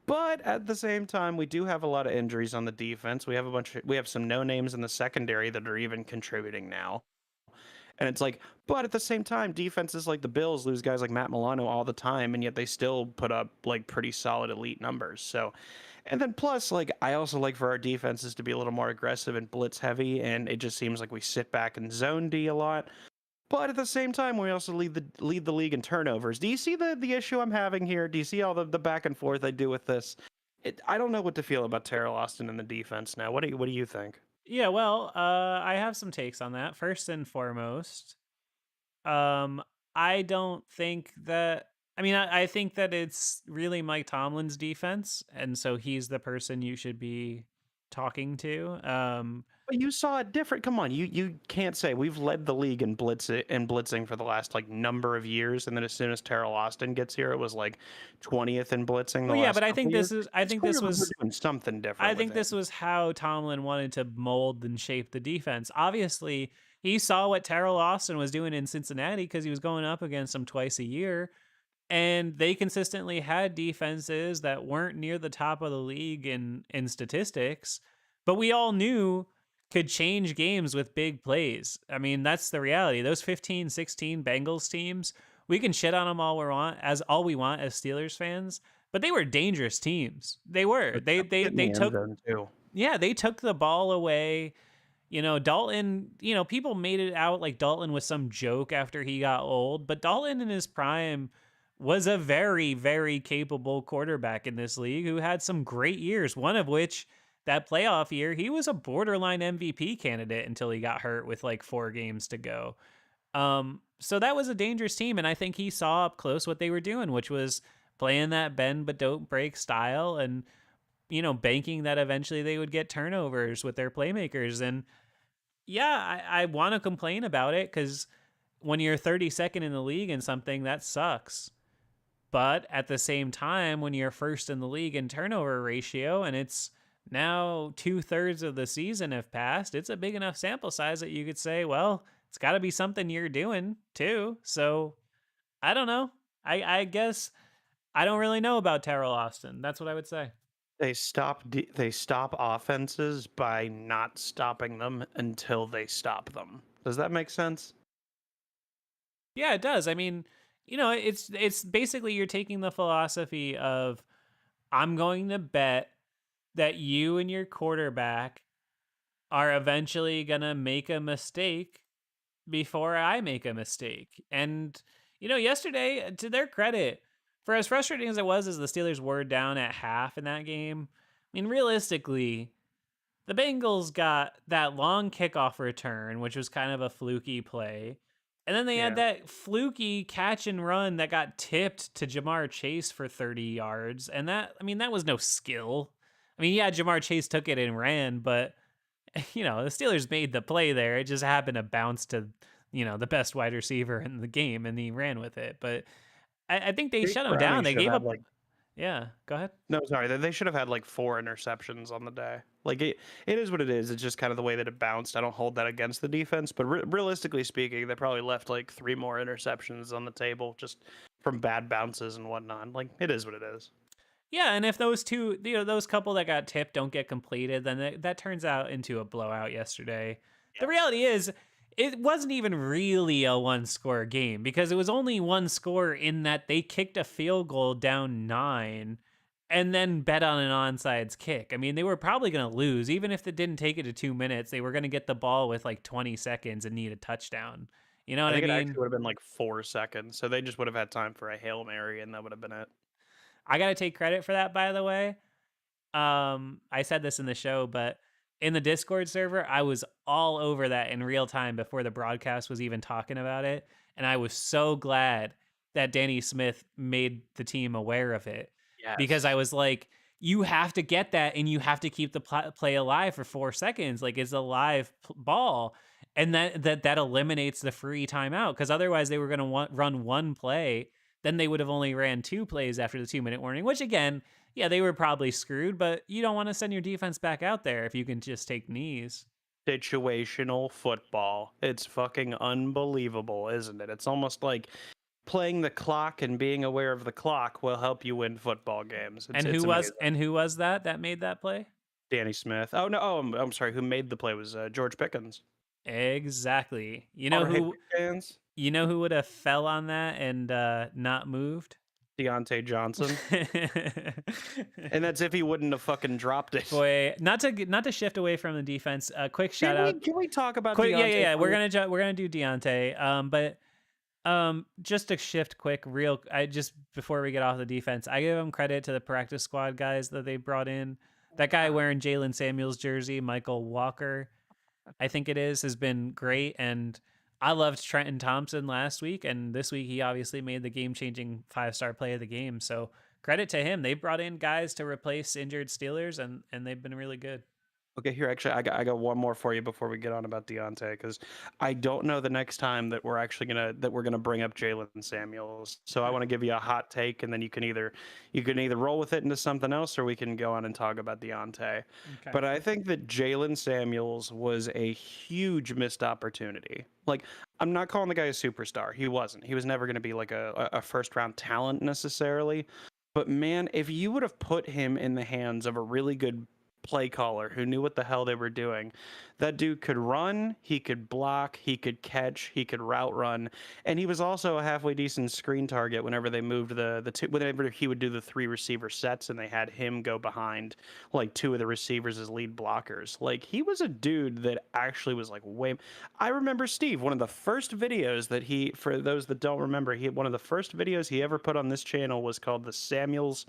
Speaker 2: But at the same time, we do have a lot of injuries on the defense. We have some no names in the secondary that are even contributing now. And it's but at the same time, defenses like the Bills lose guys like Matt Milano all the time, and yet they still put up pretty solid elite numbers. So, and then plus, I also like for our defenses to be a little more aggressive and blitz heavy, and it just seems like we sit back and zone D a lot. But at the same time, we also lead the league in turnovers. Do you see the issue I'm having here? Do you see all the back and forth I do with this? I don't know what to feel about Terrell Austin in the defense now. What do you think?
Speaker 1: Yeah, well, I have some takes on that. First and foremost, I don't think that. I think that it's really Mike Tomlin's defense, and so he's the person you should be talking to.
Speaker 2: But you saw it different. Come on, you can't say we've led the league in blitzing for the last number of years, and then as soon as Terrell Austin gets here, it was 20th in blitzing.
Speaker 1: Well, yeah, but I think this was
Speaker 2: doing something different.
Speaker 1: I think this was how Tomlin wanted to mold and shape the defense. Obviously, he saw what Terrell Austin was doing in Cincinnati because he was going up against them twice a year, and they consistently had defenses that weren't near the top of the league in statistics, but we all knew could change games with big plays. That's the reality. Those 15, 16 Bengals teams, we can shit on them all we want as Steelers fans, but they were dangerous teams. They were. They took the ball away. Dalton, people made it out like Dalton was some joke after he got old, but Dalton in his prime was a very, very capable quarterback in this league who had some great years, one of which, that playoff year, he was a borderline MVP candidate until he got hurt with 4 games to go. So that was a dangerous team, and I think he saw up close what they were doing, which was playing that bend but don't break style and, banking that eventually they would get turnovers with their playmakers. And yeah, I want to complain about it because when you're 32nd in the league in something, that sucks. But at the same time, when you're first in the league in turnover ratio and it's now 2/3 of the season have passed, it's a big enough sample size that you could say, well, it's got to be something you're doing too. So I don't know. I guess I don't really know about Terrell Austin. That's what I would say.
Speaker 2: They stop offenses by not stopping them until they stop them. Does that make sense?
Speaker 1: Yeah, it does. It's basically you're taking the philosophy of I'm going to bet that you and your quarterback are eventually going to make a mistake before I make a mistake. And, yesterday, to their credit, for as frustrating as it was as the Steelers were down at half in that game, I mean, realistically, the Bengals got that long kickoff return, which was kind of a fluky play. And then they had
Speaker 2: Yeah.
Speaker 1: that fluky catch and run that got tipped to Jamar Chase for 30 yards. And that was no skill. I mean, yeah, Jamar Chase took it and ran, but the Steelers made the play there. It just happened to bounce to, the best wide receiver in the game, and he ran with it. But I think they
Speaker 2: Jake
Speaker 1: shut him
Speaker 2: Browning
Speaker 1: down. They
Speaker 2: should have
Speaker 1: gave
Speaker 2: had
Speaker 1: up. Yeah, go ahead.
Speaker 2: no, sorry, they should have had like 4 interceptions on the day. Like it is what it is. It's just kind of the way that it bounced. I don't hold that against the defense, but realistically speaking, they probably left like 3 more interceptions on the table just from bad bounces and whatnot. Like it is what it is.
Speaker 1: Yeah, and if those two, those couple that got tipped don't get completed, then that turns out into a blowout yesterday. The
Speaker 2: Yeah.
Speaker 1: reality is, it wasn't even really a one-score game because it was only one score in that they kicked a field goal down 9 and then bet on an onside kick. I mean, they were probably going to lose. Even if they didn't take it to 2 minutes, they were going to get the ball with like 20 seconds and need a touchdown. You know what
Speaker 2: I
Speaker 1: I
Speaker 2: think it
Speaker 1: mean?
Speaker 2: actually would have been like 4 seconds, so they just would have had time for a Hail Mary, and that would have been it.
Speaker 1: I got to take credit for that, by the way. I said this in the show, but in the Discord server, I was all over that in real time before the broadcast was even talking about it. And I was so glad that Danny Smith made the team aware of it because I
Speaker 2: Yes.
Speaker 1: was like, you have to get that and you have to keep the play alive for 4 seconds. Like it's a live ball. And that eliminates the free timeout because otherwise they were going to run one play. Then they would have only ran 2 plays after the 2-minute warning, which again, yeah, they were probably screwed, but you don't want to send your defense back out there if you can just take knees.
Speaker 2: Situational football. It's fucking unbelievable, isn't it? It's almost like playing the clock and being aware of the clock will help you win football games. It's amazing.
Speaker 1: Who was that made that play?
Speaker 2: Danny Smith. Oh no, I'm sorry. Who made the play was George Pickens.
Speaker 1: Exactly.
Speaker 2: Our fans.
Speaker 1: You know who would have fell on that and not moved?
Speaker 2: Deontay Johnson. And that's if he wouldn't have fucking dropped it.
Speaker 1: Boy, not to shift away from the defense. Quick shout out.
Speaker 2: Can we talk about
Speaker 1: quick,
Speaker 2: Deontay?
Speaker 1: Yeah. We're gonna do Diontae. But just to shift quick, I just before we get off the defense, I give them credit to the practice squad guys that they brought in. That guy wearing Jaylen Samuels jersey, Michael Walker, I think it is, has been great. And I loved Trenton Thompson last week, and this week he obviously made the game-changing 5-star play of the game. So credit to him. They brought in guys to replace injured Steelers, and they've been really good.
Speaker 2: Okay, here actually, I got one more for you before we get on about Diontae, because I don't know the next time that we're actually gonna bring up Jaylen Samuels. So I want to give you a hot take, and then you can either roll with it into something else, or we can go on and talk about Diontae.
Speaker 1: Okay.
Speaker 2: But I think that Jaylen Samuels was a huge missed opportunity. Like, I'm not calling the guy a superstar. He wasn't. He was never going to be like a first round talent necessarily. But man, if you would have put him in the hands of a really good play caller who knew what the hell they were doing, that dude could run, he could block, he could catch, he could route run, and he was also a halfway decent screen target whenever they moved whenever he would do the 3 receiver sets and they had him go behind like 2 of the receivers as lead blockers. Like, he was a dude that actually was like way. I remember Steve, one of the first videos that for those that don't remember, one of the first videos he ever put on this channel was called the Samuels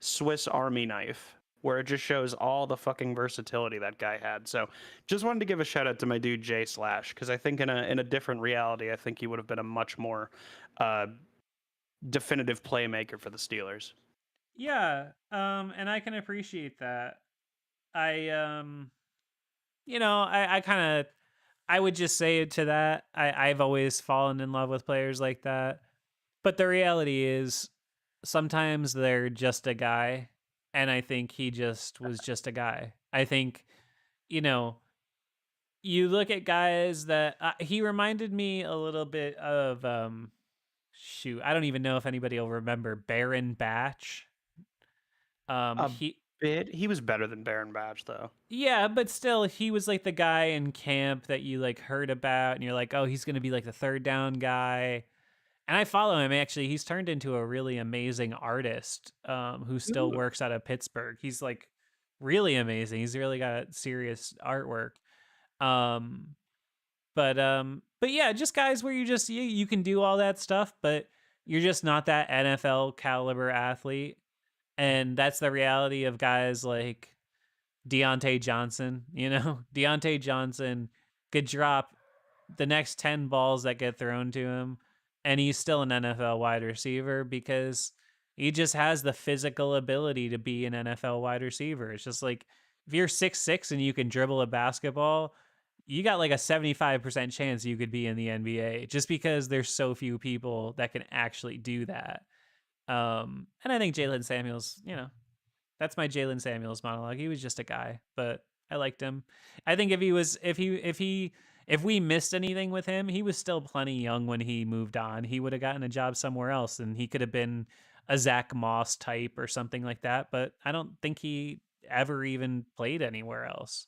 Speaker 2: Swiss Army Knife, where it just shows all the fucking versatility that guy had. So just wanted to give a shout out to my dude Jay Slash, because I think in a different reality, I think he would have been a much more definitive playmaker for the Steelers.
Speaker 1: Yeah, and I can appreciate that. I would just say to that, I've always fallen in love with players like that. But the reality is sometimes they're just a guy. And I think he just was just a guy. I think, you look at guys that he reminded me a little bit of, I don't even know if anybody will remember Baron Batch.
Speaker 2: He was better than Baron Batch, though.
Speaker 1: Yeah, but still, he was like the guy in camp that you like heard about, and you're like, oh, he's going to be like the third down guy. And I follow him, actually. He's turned into a really amazing artist who still works out of Pittsburgh. He's like really amazing. He's really got serious artwork. Um, but yeah, just guys where you can do all that stuff, but you're just not that NFL caliber athlete. And that's the reality of guys like Deontay Johnson. Deontay Johnson could drop the next 10 balls that get thrown to him, and he's still an NFL wide receiver because he just has the physical ability to be an NFL wide receiver. It's just like if you're 6'6" and you can dribble a basketball, you got like a 75% chance you could be in the NBA just because there's so few people that can actually do that. And I think Jaylen Samuels, that's my Jaylen Samuels monologue. He was just a guy, but I liked him. I think if we missed anything with him, he was still plenty young when he moved on. He would have gotten a job somewhere else, and he could have been a Zach Moss type or something like that. But I don't think he ever even played anywhere else.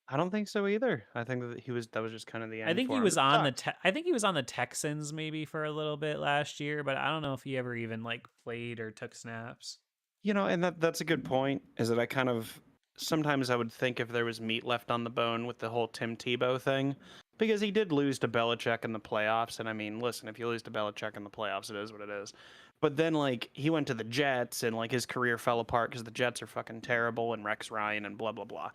Speaker 2: I don't think so either. I think that was just kind of the end.
Speaker 1: I think
Speaker 2: for
Speaker 1: he
Speaker 2: him.
Speaker 1: was on I think he was on the Texans maybe for a little bit last year, but I don't know if he ever even like played or took snaps.
Speaker 2: And that's a good point. Is that I kind of sometimes I would think if there was meat left on the bone with the whole Tim Tebow thing, because he did lose to Belichick in the playoffs, and I mean, listen, if you lose to Belichick in the playoffs, it is what it is. But then like he went to the Jets, and like his career fell apart because the Jets are fucking terrible, and Rex Ryan and blah blah blah.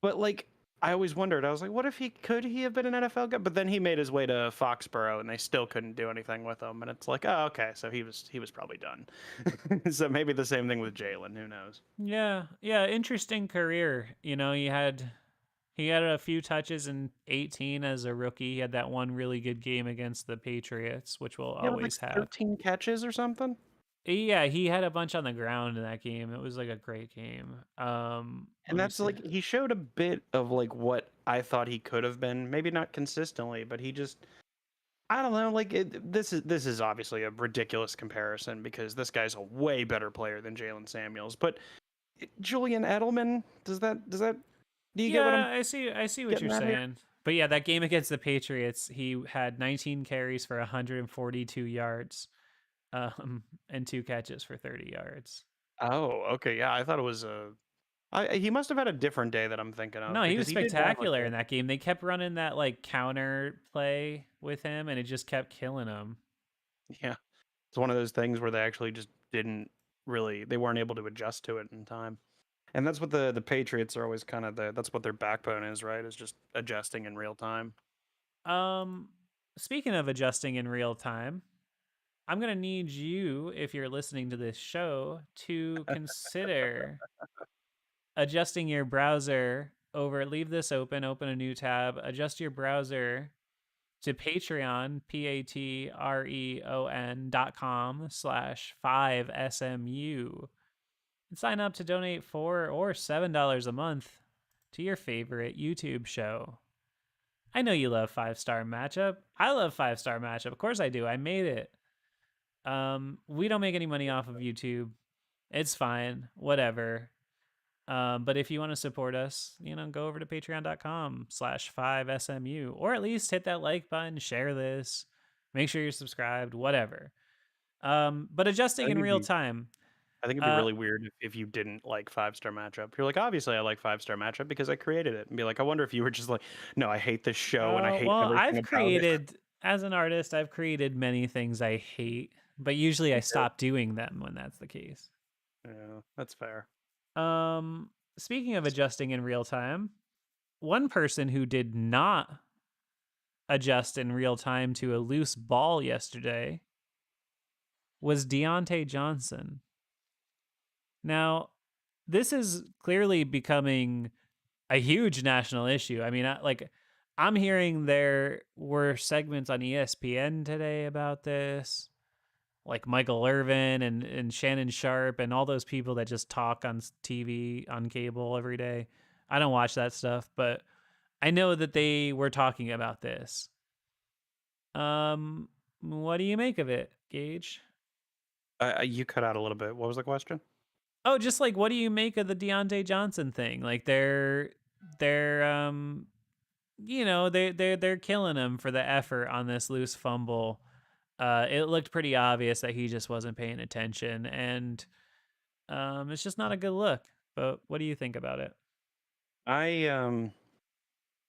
Speaker 2: But like I always wondered, I was like, what if he have been an NFL guy? But then he made his way to Foxborough, and they still couldn't do anything with him. And it's like, oh, okay, so he was probably done. So maybe the same thing with Jaylen. Who knows?
Speaker 1: Yeah, interesting career. He had a few touches in 18 as a rookie. He had that one really good game against the Patriots, which we'll always
Speaker 2: like
Speaker 1: have.
Speaker 2: 13 catches or something.
Speaker 1: Yeah, he had a bunch on the ground in that game. It was like a great game.
Speaker 2: And that's like he showed a bit of like what I thought he could have been. Maybe not consistently, but he just I don't know. Like this is obviously a ridiculous comparison because this guy's a way better player than Jaylen Samuels. But Julian Edelman, do you get what
Speaker 1: I see what you're saying. But yeah, that game against the Patriots, he had 19 carries for 142 yards, and 2 catches for 30 yards.
Speaker 2: Oh, okay, yeah. I thought it was he must have had a different day that I'm thinking of.
Speaker 1: No, he was spectacular in that game. They kept running that like counter play with him, and it just kept killing him.
Speaker 2: Yeah, it's one of those things where they actually just they weren't able to adjust to it in time. And that's what the Patriots are always kind of that's what their backbone is, right? Is just adjusting in real time.
Speaker 1: Speaking of adjusting in real time, I'm going to need you, if you're listening to this show, to consider adjusting your browser leave this open a new tab, adjust your browser to Patreon, patreon.com/5SMU. And sign up to donate $4 or $7 a month to your favorite YouTube show. I know you love 5-Star Matchup. I love 5-Star Matchup. Of course I do. I made it. We don't make any money off of YouTube. It's fine. Whatever. But if you want to support us, go over to patreon.com/5SMU, or at least hit that like button, share this, make sure you're subscribed, whatever. But adjusting in real time.
Speaker 2: I think it'd be really weird if you didn't like 5-Star Matchup. You're like, obviously I like 5-Star Matchup because I created it. And be like, I wonder if you were just like, no, I hate this show and I hate everything about it.
Speaker 1: As an artist, I've created many things I hate, but usually I stop doing them when that's the case.
Speaker 2: Yeah, that's fair.
Speaker 1: Speaking of adjusting in real time, one person who did not adjust in real time to a loose ball yesterday was Deontay Johnson. Now, this is clearly becoming a huge national issue. I mean, I'm hearing there were segments on ESPN today about this, like Michael Irvin and Shannon Sharp and all those people that just talk on TV, on cable every day. I don't watch that stuff, but I know that they were talking about this. What do you make of it, Gage?
Speaker 2: You cut out a little bit. What was the question?
Speaker 1: Oh, just like, what do you make of the Deontay Johnson thing? Like they're killing him for the effort on this loose fumble. It looked pretty obvious that he just wasn't paying attention, and it's just not a good look. but what do you think about it?
Speaker 2: I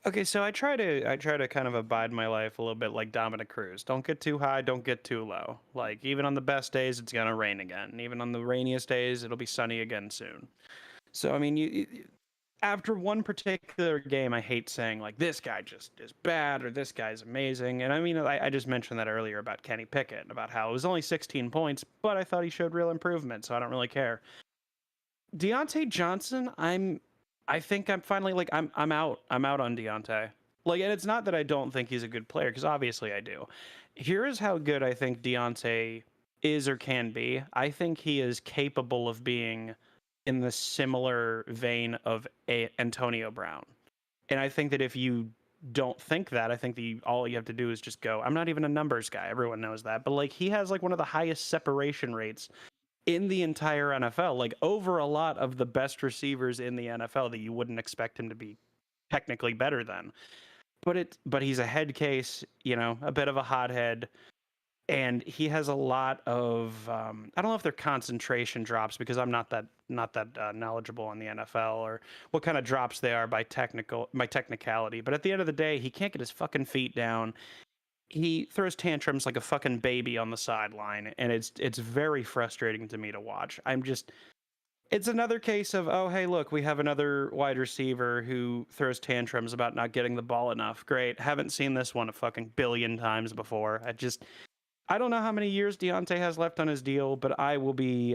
Speaker 2: Okay, so I try to kind of abide my life a little bit like Dominic Cruz. Don't get too high, don't get too low. Like even on the best days, it's gonna rain again. And even on the rainiest days, it'll be sunny again soon. So I mean, after one particular game, I hate saying like this guy just is bad or this guy's amazing. And I mean, I just mentioned that earlier about Kenny Pickett, about how it was only 16 points, but I thought he showed real improvement, so I don't really care. Deontay Johnson, I think I'm finally like I'm out. I'm out on Diontae. Like, and it's not that I don't think he's a good player, because obviously I do. Here is how good I think Diontae is or can be. I think he is capable of being in the similar vein of Antonio Brown. And I think that if you don't think that, I think that all you have to do is just go, I'm not even a numbers guy. Everyone knows that. But like he has like one of the highest separation rates in the entire NFL, like over a lot of the best receivers in the NFL that you wouldn't expect him to be technically better than. But he's a head case, you know, a bit of a hothead, and he has a lot of I don't know if they're concentration drops because I'm not that knowledgeable on the NFL or what kind of drops they are by technicality. But at the end of the day, he can't get his fucking feet down. He throws tantrums like a fucking baby on the sideline, and it's very frustrating to me to watch. It's another case of, oh hey, look, we have another wide receiver who throws tantrums about not getting the ball enough. Great. Haven't seen this one a fucking billion times before. I don't know how many years Diontae has left on his deal, but I will be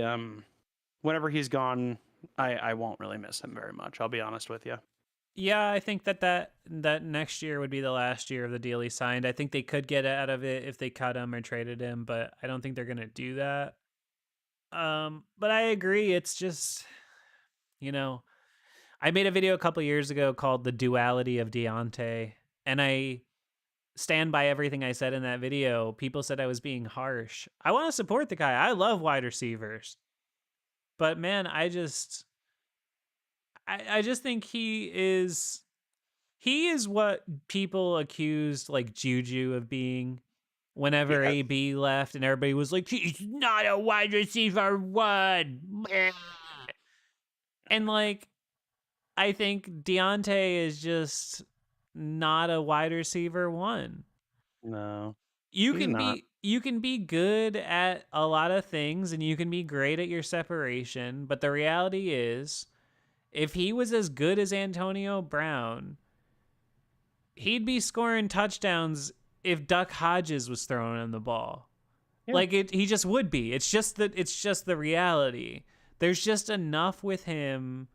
Speaker 2: whenever he's gone, I won't really miss him very much. I'll be honest with you.
Speaker 1: Yeah, I think that next year would be the last year of the deal he signed. I think they could get out of it if they cut him or traded him, but I don't think they're gonna do that. But I agree. It's just, you know, I made a video a couple years ago called "The Duality of Diontae," and I stand by everything I said in that video. People said I was being harsh. I want to support the guy. I love wide receivers, but man, I just think he is what people accused like Juju of being whenever
Speaker 2: Yeah.
Speaker 1: AB left and everybody was like, he's not a wide receiver one. And like, I think Deontay is just not a wide receiver one.
Speaker 2: No,
Speaker 1: You
Speaker 2: he's
Speaker 1: can
Speaker 2: not.
Speaker 1: be good at a lot of things and you can be great at your separation, but the reality is if he was as good as Antonio Brown, he'd be scoring touchdowns if Duck Hodges was throwing him the ball.
Speaker 2: Yeah.
Speaker 1: Like he just would be. It's just the reality. There's just enough with him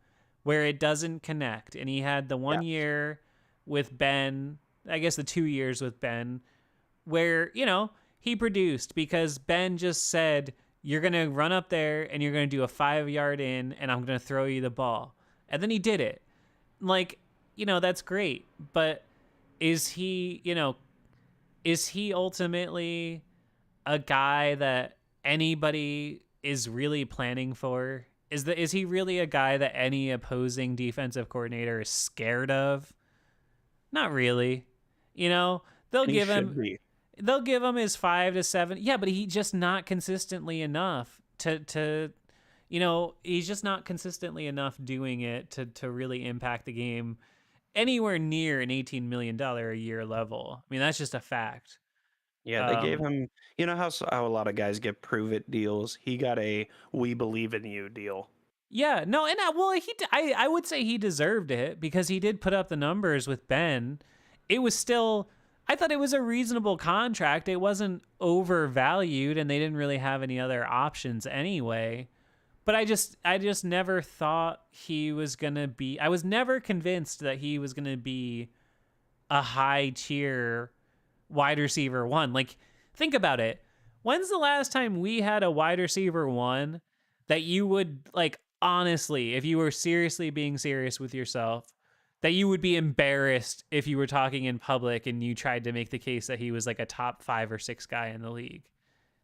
Speaker 1: where it doesn't connect. And he had the 1 year with Ben, I guess the 2 years with Ben, where, you know, he produced because Ben just said, you're going to run up there and you're going to do a 5-yard in and I'm going to throw you the ball. And then he did it. Like, you know, that's great. But is he ultimately a guy that anybody is really planning for? Is he really a guy that any opposing defensive coordinator is scared of? Not really. You know, they'll give him his 5 to 7. Yeah, but he's just not consistently enough to you know, he's just not consistently enough doing it to really impact the game anywhere near an $18 million a year level. I mean, that's just a fact.
Speaker 2: Yeah, they gave him. You know how a lot of guys get prove it deals. He got a "we believe in you" deal.
Speaker 1: Yeah, no, and I would say he deserved it because he did put up the numbers with Ben. It was still, I thought it was a reasonable contract. It wasn't overvalued, and they didn't really have any other options anyway. But I just never thought he was gonna be. I was never convinced that he was gonna be a high tier wide receiver one. Like, think about it. When's the last time we had a wide receiver one that you would, like, honestly, if you were seriously being serious with yourself, that you would be embarrassed if you were talking in public and you tried to make the case that he was like a top 5 or 6 guy in the league?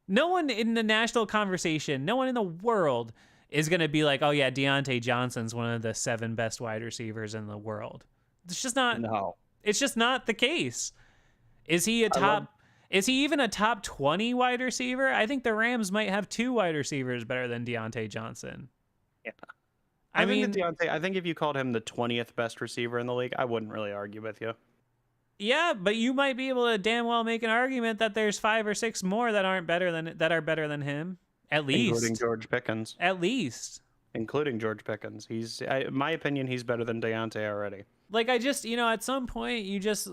Speaker 1: No one in the national conversation, no one in the world is going to be like, oh yeah, Deontay Johnson's one of the 7 best wide receivers in the world. It's just not.
Speaker 2: No.
Speaker 1: It's just not the case. Is he is he even a top 20 wide receiver? I think the Rams might have 2 wide receivers better than Deontay Johnson.
Speaker 2: Yeah. I think that Diontae, I think if you called him the 20th best receiver in the league, I wouldn't really argue with you.
Speaker 1: Yeah, but you might be able to damn well make an argument that there's 5 or 6 more that are better than him. At least.
Speaker 2: Including George Pickens.
Speaker 1: At least.
Speaker 2: Including George Pickens. In my opinion, he's better than Diontae already.
Speaker 1: Like, I just, at some point, you just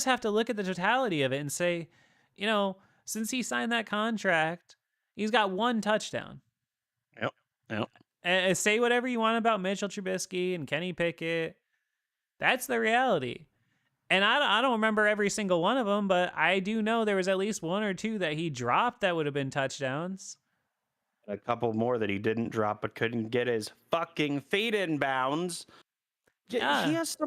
Speaker 1: have to look at the totality of it and say, since he signed that contract, he's got 1 touchdown.
Speaker 2: Yep.
Speaker 1: And say whatever you want about Mitchell Trubisky and Kenny Pickett. That's the reality. And I don't remember every single one of them, but I do know there was at least 1 or 2 that he dropped that would have been touchdowns.
Speaker 2: A couple more that he didn't drop but couldn't get his fucking feet in bounds. Yeah. He has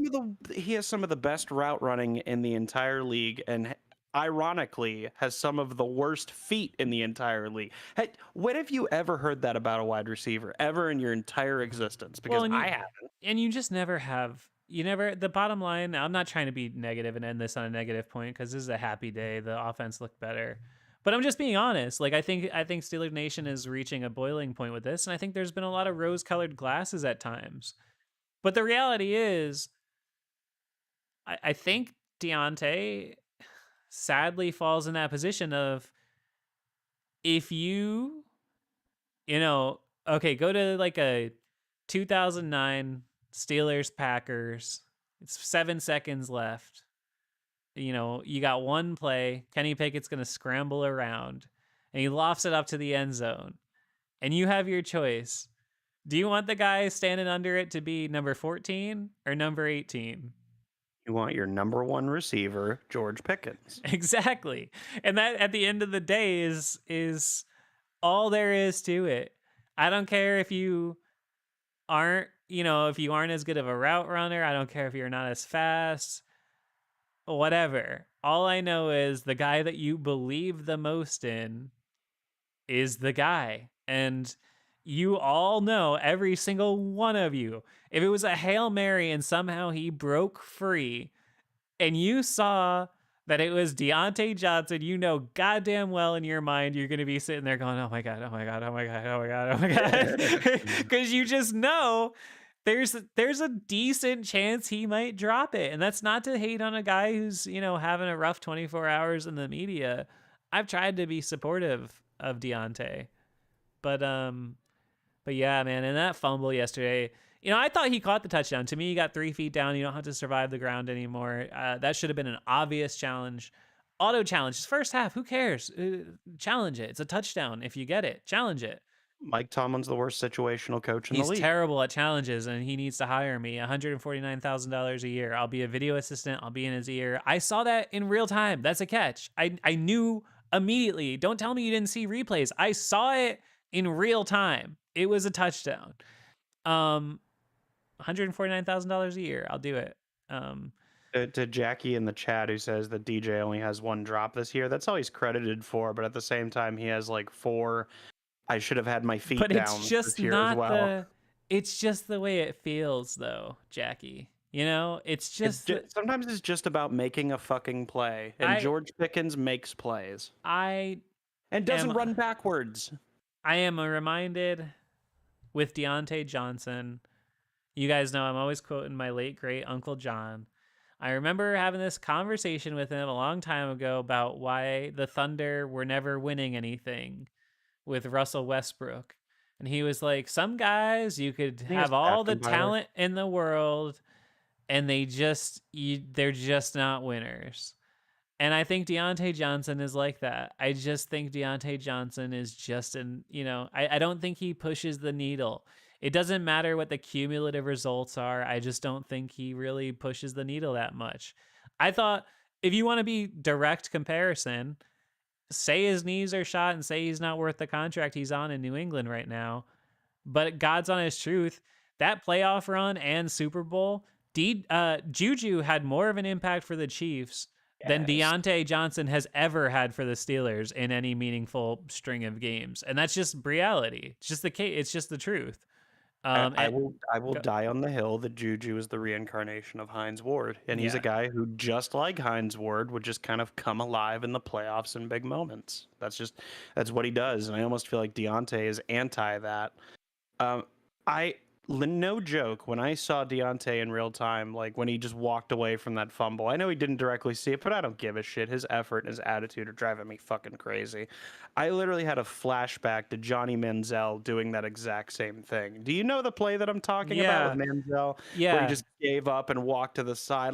Speaker 2: some of the best route running in the entire league, and ironically has some of the worst feet in the entire league. Hey, when have you ever heard that about a wide receiver ever in your entire existence? Because I haven't.
Speaker 1: And you just never have. The bottom line, I'm not trying to be negative and end this on a negative point because this is a happy day. The offense looked better. But I'm just being honest. Like, I think Steelers Nation is reaching a boiling point with this, and I think there's been a lot of rose-colored glasses at times. But the reality is, I think Diontae sadly falls in that position of, if you, okay, go to like a 2009 Steelers Packers. It's 7 seconds left. You got 1 play. Kenny Pickett's going to scramble around, and he lofts it up to the end zone. And you have your choice. Do you want the guy standing under it to be number 14 or number 18?
Speaker 2: You want your number 1 receiver, George Pickens.
Speaker 1: Exactly. And that, at the end of the day, is all there is to it. I don't care if you aren't, if you aren't as good of a route runner. I don't care if you're not as fast. Whatever. All I know is the guy that you believe the most in is the guy. And you all know, every single one of you, if it was a Hail Mary and somehow he broke free and you saw that it was Deontay Johnson, goddamn well in your mind you're going to be sitting there going, oh my God, oh my God, oh my God, oh my God, oh my God. Because you just know there's a decent chance he might drop it. And that's not to hate on a guy who's, having a rough 24 hours in the media. I've tried to be supportive of Diontae. But yeah, man, and that fumble yesterday, I thought he caught the touchdown. To me, he got 3 feet down. You don't have to survive the ground anymore. That should have been an obvious challenge. Auto challenge. First half, who cares? Challenge it. It's a touchdown if you get it. Challenge it.
Speaker 2: Mike Tomlin's the worst situational coach in the league.
Speaker 1: He's terrible at challenges, and he needs to hire me. $149,000 a year. I'll be a video assistant. I'll be in his ear. I saw that in real time. That's a catch. I knew immediately. Don't tell me you didn't see replays. I saw it in real time. It was a touchdown. $149,000 a year. I'll do it.
Speaker 2: To Jackie in the chat, who says that DJ only has 1 drop this year, that's all he's credited for. But at the same time, he has like 4. I should have had my feet down. But it's just not
Speaker 1: it's just the way it feels, though, Jackie. It's just
Speaker 2: sometimes it's just about making a fucking play, and George Pickens makes plays. And doesn't run backwards.
Speaker 1: I am reminded with Deontay Johnson. You guys know I'm always quoting my late great Uncle John. I remember having this conversation with him a long time ago about why the Thunder were never winning anything with Russell Westbrook. And he was like, some guys, you could have all the talent in the world and they're just not winners. And I think Deontay Johnson is like that. I just think Deontay Johnson is just I don't think he pushes the needle. It doesn't matter what the cumulative results are. I just don't think he really pushes the needle that much. I thought, if you want to be direct comparison, say his knees are shot and say he's not worth the contract he's on in New England right now. But God's honest truth, that playoff run and Super Bowl, Juju had more of an impact for the Chiefs than Deontay Johnson has ever had for the Steelers in any meaningful string of games. And that's just reality. It's just the case. It's just the truth.
Speaker 2: I will die on the hill that Juju is the reincarnation of Hines Ward. And he's a guy who, just like Hines Ward, would just kind of come alive in the playoffs in big moments. That's what he does. And I almost feel like Diontae is anti that. no joke, when I saw Diontae in real time, like when he just walked away from that fumble, I know he didn't directly see it, but I don't give a shit. His effort and his attitude are driving me fucking crazy. I literally had a flashback to Johnny Manziel doing that exact same thing. Do you know the play that I'm talking about with Manziel, where he just gave up and walked to the side?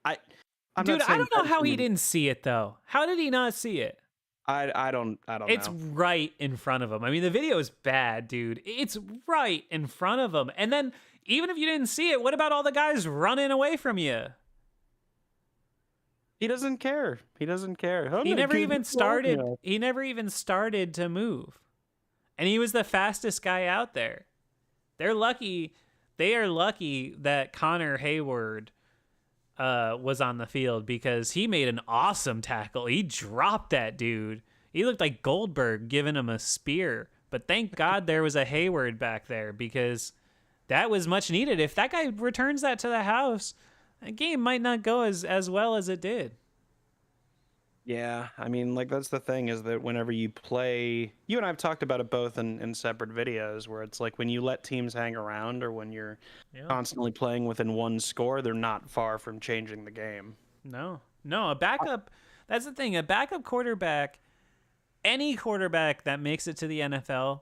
Speaker 2: I'm
Speaker 1: Dude,
Speaker 2: not
Speaker 1: I
Speaker 2: saying
Speaker 1: don't know how he didn't see it though. How did he not see it?
Speaker 2: I don't
Speaker 1: It's
Speaker 2: know.
Speaker 1: right in front of him. I mean, the video is bad, dude. It's right in front of him. And then even if you didn't see it, what about all the guys running away from you?
Speaker 2: He doesn't care. He doesn't care.
Speaker 1: He never even started. He never even started to move. And he was the fastest guy out there. They're lucky. They are lucky that Connor Hayward was on the field, because he made an awesome tackle. He dropped that dude. He looked like Goldberg giving him a spear. But thank God there was a Hayward back there, because that was much needed. If that guy returns that to the house, that game might not go as well as it did.
Speaker 2: Yeah, I mean, like, that's the thing, is that whenever you play, you and I have talked about it both in separate videos, where it's like when you let teams hang around, or when you're constantly playing within one score, they're not far from changing the game.
Speaker 1: No, a backup, that's the thing, a backup quarterback, any quarterback that makes it to the NFL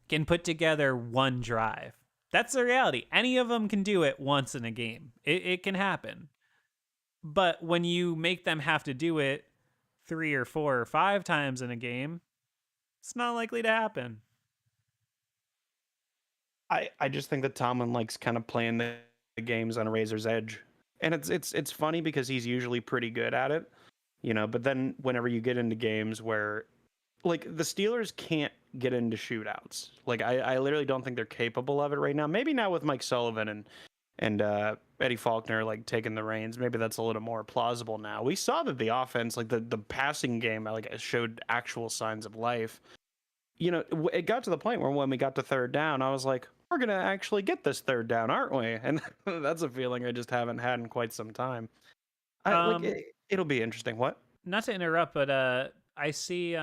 Speaker 1: can put together one drive. That's the reality. Any of them can do it once in a game. It can happen. But when you make them have to do it 3 or 4 or 5 times in a game, it's not likely to happen.
Speaker 2: I just think that Tomlin likes kind of playing the games on a razor's edge, and it's funny because he's usually pretty good at it, you know. But then whenever you get into games where, like, the Steelers can't get into shootouts, like I literally don't think they're capable of it right now. Maybe now with Mike Sullivan and Eddie Faulkner like taking the reins, maybe that's a little more plausible now. We saw that the offense, like the passing game, like showed actual signs of life. You know, it got to the point where when we got to third down, I was like, we're gonna actually get this third down, aren't we? And that's a feeling I just haven't had in quite some time. It'll be interesting. What?
Speaker 1: Not to interrupt, but I see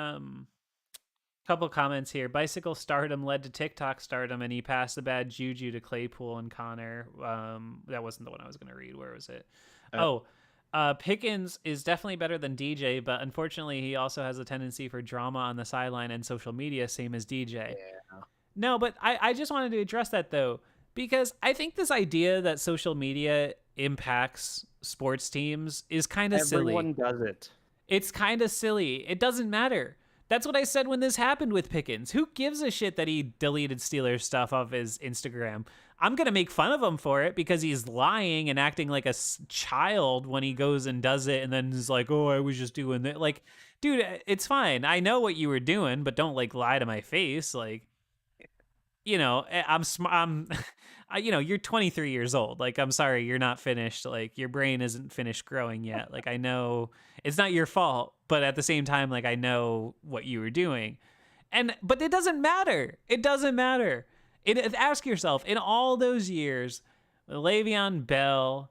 Speaker 1: couple comments here. Bicycle stardom led to TikTok stardom, and he passed the bad juju to Claypool and Connor. That wasn't the one I was going to read. Where was it? Pickens is definitely better than DJ, but unfortunately he also has a tendency for drama on the sideline and social media, same as DJ.
Speaker 2: Yeah.
Speaker 1: No, but I just wanted to address that, though, because I think this idea that social media impacts sports teams is kind of silly.
Speaker 2: Everyone does it.
Speaker 1: It's kind of silly. It doesn't matter. That's what I said when this happened with Pickens. Who gives a shit that he deleted Steelers stuff off his Instagram? I'm going to make fun of him for it because he's lying and acting like a child when he goes and does it and then is like, oh, I was just doing that. Like, dude, it's fine. I know what you were doing, but don't, like, lie to my face. Like, you know, you know, you're 23 years old. Like, I'm sorry, you're not finished. Like, your brain isn't finished growing yet. Like, I know it's not your fault, but at the same time, like, I know what you were doing. But it doesn't matter. It doesn't matter. Ask yourself, in all those years, Le'Veon Bell,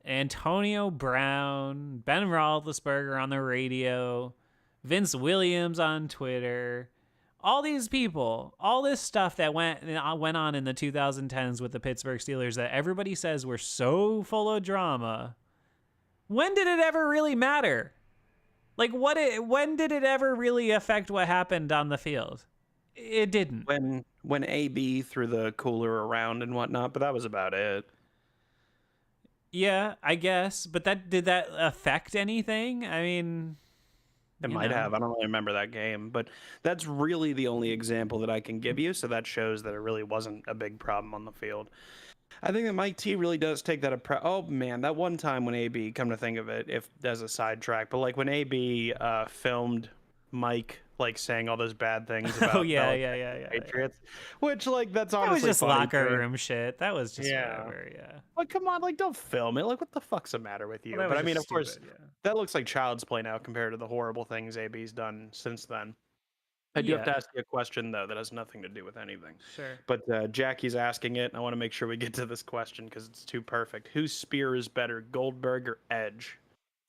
Speaker 1: Antonio Brown, Ben Roethlisberger on the radio, Vince Williams on Twitter, all these people, all this stuff that went on in the 2010s with the Pittsburgh Steelers that everybody says were so full of drama. When did it ever really matter? Like, when did it ever really affect what happened on the field? It didn't.
Speaker 2: When AB threw the cooler around and whatnot, but that was about it.
Speaker 1: Yeah, I guess. But did that affect anything? I mean,
Speaker 2: it might have. I don't really remember that game, but that's really the only example that I can give you. So that shows that it really wasn't a big problem on the field. I think that Mike T really does take that. Oh man, that one time when AB, come to think of it, if as a sidetrack, but like when AB filmed Mike like saying all those bad things about Patriots, which like that's honestly
Speaker 1: that was just locker room shit. That was just whatever. Yeah.
Speaker 2: Like, come on, like don't film it. Like, what the fuck's the matter with you?
Speaker 1: Well,
Speaker 2: but I mean, of
Speaker 1: stupid,
Speaker 2: course, that looks like child's play now compared to the horrible things AB's done since then. I do have to ask you a question, though, that has nothing to do with anything.
Speaker 1: Sure.
Speaker 2: But Jackie's asking it, and I want to make sure we get to this question because it's too perfect. Whose spear is better, Goldberg or Edge?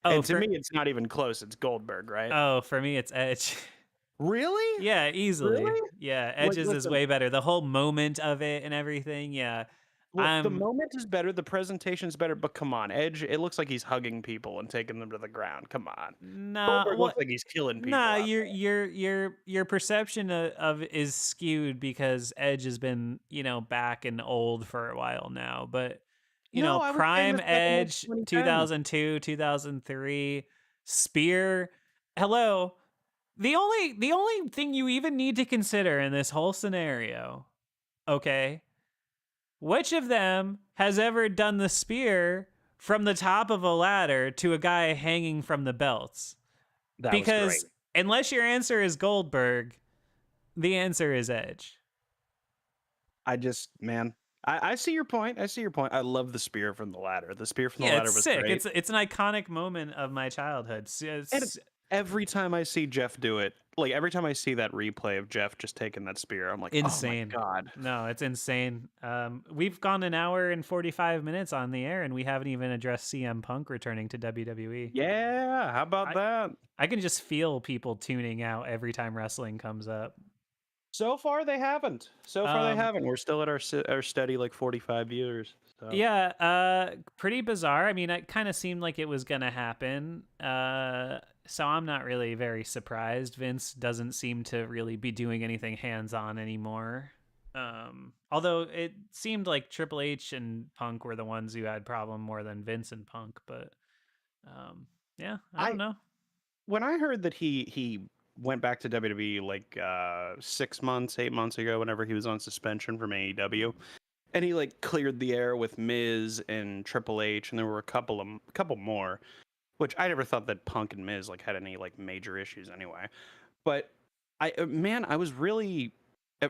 Speaker 2: Oh, and to me, it's not even close. It's Goldberg, right?
Speaker 1: Oh, for me, it's Edge.
Speaker 2: Really?
Speaker 1: Yeah, easily.
Speaker 2: Really?
Speaker 1: Yeah, Edge's is way better. The whole moment of it and everything, yeah.
Speaker 2: Look, the moment is better, the presentation is better, but come on, Edge, it looks like he's hugging people and taking them to the ground. Come on.
Speaker 1: Nah,
Speaker 2: Goldberg looks like he's killing people out there.
Speaker 1: your perception of is skewed because Edge has been, back and old for a while now. But
Speaker 2: No, I would say
Speaker 1: prime
Speaker 2: the second half of
Speaker 1: Edge,
Speaker 2: 2010.
Speaker 1: 2002, 2003, Spear. Hello. The only thing you even need to consider in this whole scenario, okay? Which of them has ever done the spear from the top of a ladder to a guy hanging from the belts?
Speaker 2: That was great.
Speaker 1: Because unless your answer is Goldberg, the answer is Edge.
Speaker 2: I see your point. I love the spear from the ladder. The spear from the ladder
Speaker 1: It's
Speaker 2: was
Speaker 1: sick.
Speaker 2: great.
Speaker 1: It's an iconic moment of my childhood.
Speaker 2: And every time I see Jeff do it, like every time I see that replay of Jeff just taking that spear, I'm like,
Speaker 1: insane.
Speaker 2: Oh my god.
Speaker 1: No, it's insane. We've gone an hour and 45 minutes on the air, and we haven't even addressed CM Punk returning to WWE.
Speaker 2: Yeah, how about that?
Speaker 1: I can just feel people tuning out every time wrestling comes up.
Speaker 2: So far they haven't. We're still at our steady like 45 viewers. So.
Speaker 1: Yeah, pretty bizarre. I mean, it kind of seemed like it was gonna happen. So I'm not really very surprised. Vince doesn't seem to really be doing anything hands-on anymore. Although it seemed like Triple H and Punk were the ones who had problem more than Vince and Punk. But yeah, I don't know.
Speaker 2: When I heard that he went back to WWE like 6 months, 8 months ago, whenever he was on suspension from AEW, and he like cleared the air with Miz and Triple H, and there were a couple more, which I never thought that Punk and Miz like had any like major issues anyway. But I was really,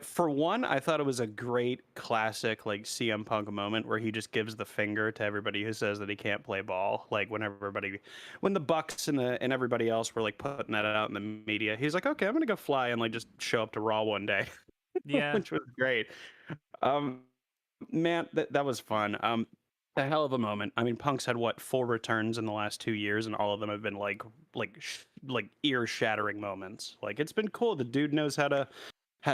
Speaker 2: for one, I thought it was a great classic like CM Punk moment where he just gives the finger to everybody who says that he can't play ball. Like when the Bucks and everybody else were like putting that out in the media, he's like, okay, I'm gonna go fly and like just show up to Raw one day.
Speaker 1: Yeah,
Speaker 2: which was great. Man, that was fun. A hell of a moment. I mean, Punk's had 4 returns in the last 2 years, and all of them have been like ear-shattering moments. Like it's been cool. The dude knows how to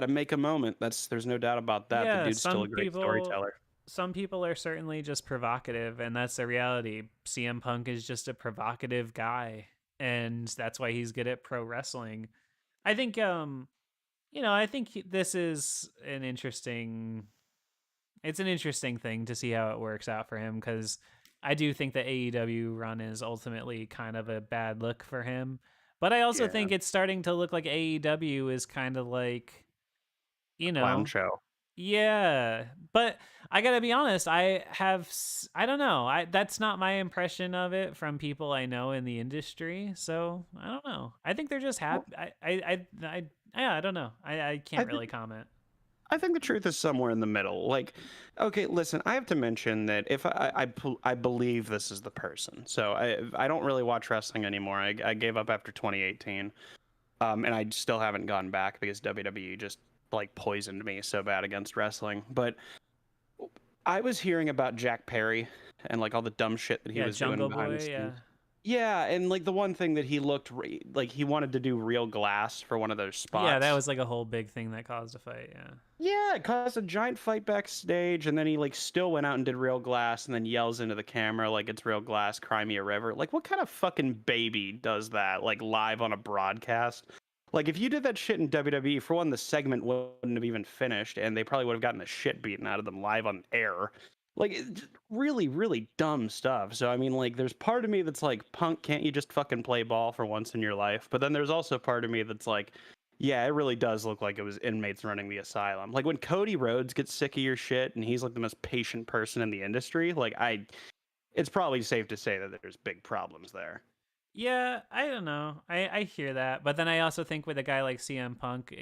Speaker 2: make a moment. There's no doubt about that.
Speaker 1: Yeah,
Speaker 2: the dude's still a great storyteller.
Speaker 1: Some people are certainly just provocative, and that's the reality. CM Punk is just a provocative guy, and that's why he's good at pro wrestling. I think I think this is an interesting thing to see how it works out for him, because I do think the AEW run is ultimately kind of a bad look for him. But I also think it's starting to look like AEW is kind of like,
Speaker 2: clown show.
Speaker 1: Yeah, but I gotta be honest. I don't know. That's not my impression of it from people I know in the industry. So I don't know. I think they're just happy. I don't know. I can't really comment.
Speaker 2: I think the truth is somewhere in the middle. Like, okay, listen, I have to mention that if I believe this is the person. So I don't really watch wrestling anymore. I gave up after 2018, and I still haven't gone back because WWE just like poisoned me so bad against wrestling. But I was hearing about Jack Perry and like all the dumb shit that he was doing behind the scenes. Yeah, and like the one thing that he looked like he wanted to do real glass for one of those spots.
Speaker 1: Yeah, that was like a whole big thing that caused a fight.
Speaker 2: Yeah, it caused a giant fight backstage, and then he like still went out and did real glass, and then yells into the camera like it's real glass, cry me a river. Like, what kind of fucking baby does that like live on a broadcast? Like, if you did that shit in WWE, for one, the segment wouldn't have even finished, and they probably would have gotten the shit beaten out of them live on air. Like, it's really, really dumb stuff. So, I mean, like, there's part of me that's like, Punk, can't you just fucking play ball for once in your life? But then there's also part of me that's like, yeah, it really does look like it was inmates running the asylum. Like, when Cody Rhodes gets sick of your shit and he's like the most patient person in the industry, like, it's probably safe to say that there's big problems there.
Speaker 1: Yeah, I don't know. I hear that, but then I also think with a guy like CM Punk,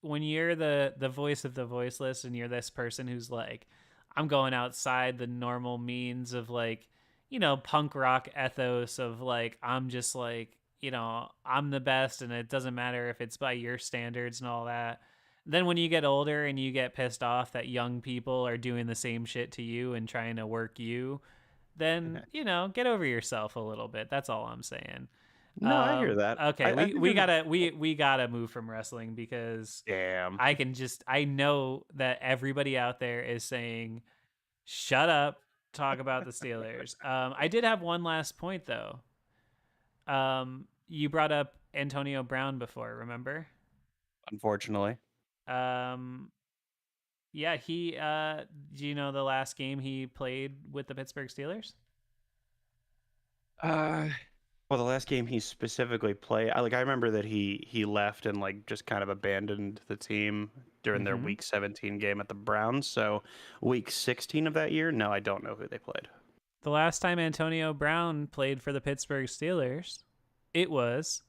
Speaker 1: when you're the voice of the voiceless, and you're this person who's like, I'm going outside the normal means of like, punk rock ethos of like, I'm just like, I'm the best, and it doesn't matter if it's by your standards and all that. Then when you get older and you get pissed off that young people are doing the same shit to you and trying to work you, then get over yourself a little bit. That's all I'm saying.
Speaker 2: No, I hear that.
Speaker 1: Okay, we gotta move from wrestling, because
Speaker 2: damn,
Speaker 1: I know that everybody out there is saying Shut up. Talk about the Steelers. I did have one last point though. You brought up Antonio Brown before, remember?
Speaker 2: Unfortunately.
Speaker 1: Um, yeah, he. Do you know the last game he played with the Pittsburgh Steelers?
Speaker 2: Uh, well, the last game he specifically played, I remember that he left and like just kind of abandoned the team during their
Speaker 1: Mm-hmm.
Speaker 2: Week 17 game at the Browns. So Week 16 of that year, no, I don't know who they played.
Speaker 1: The last time Antonio Brown played for the Pittsburgh Steelers, it was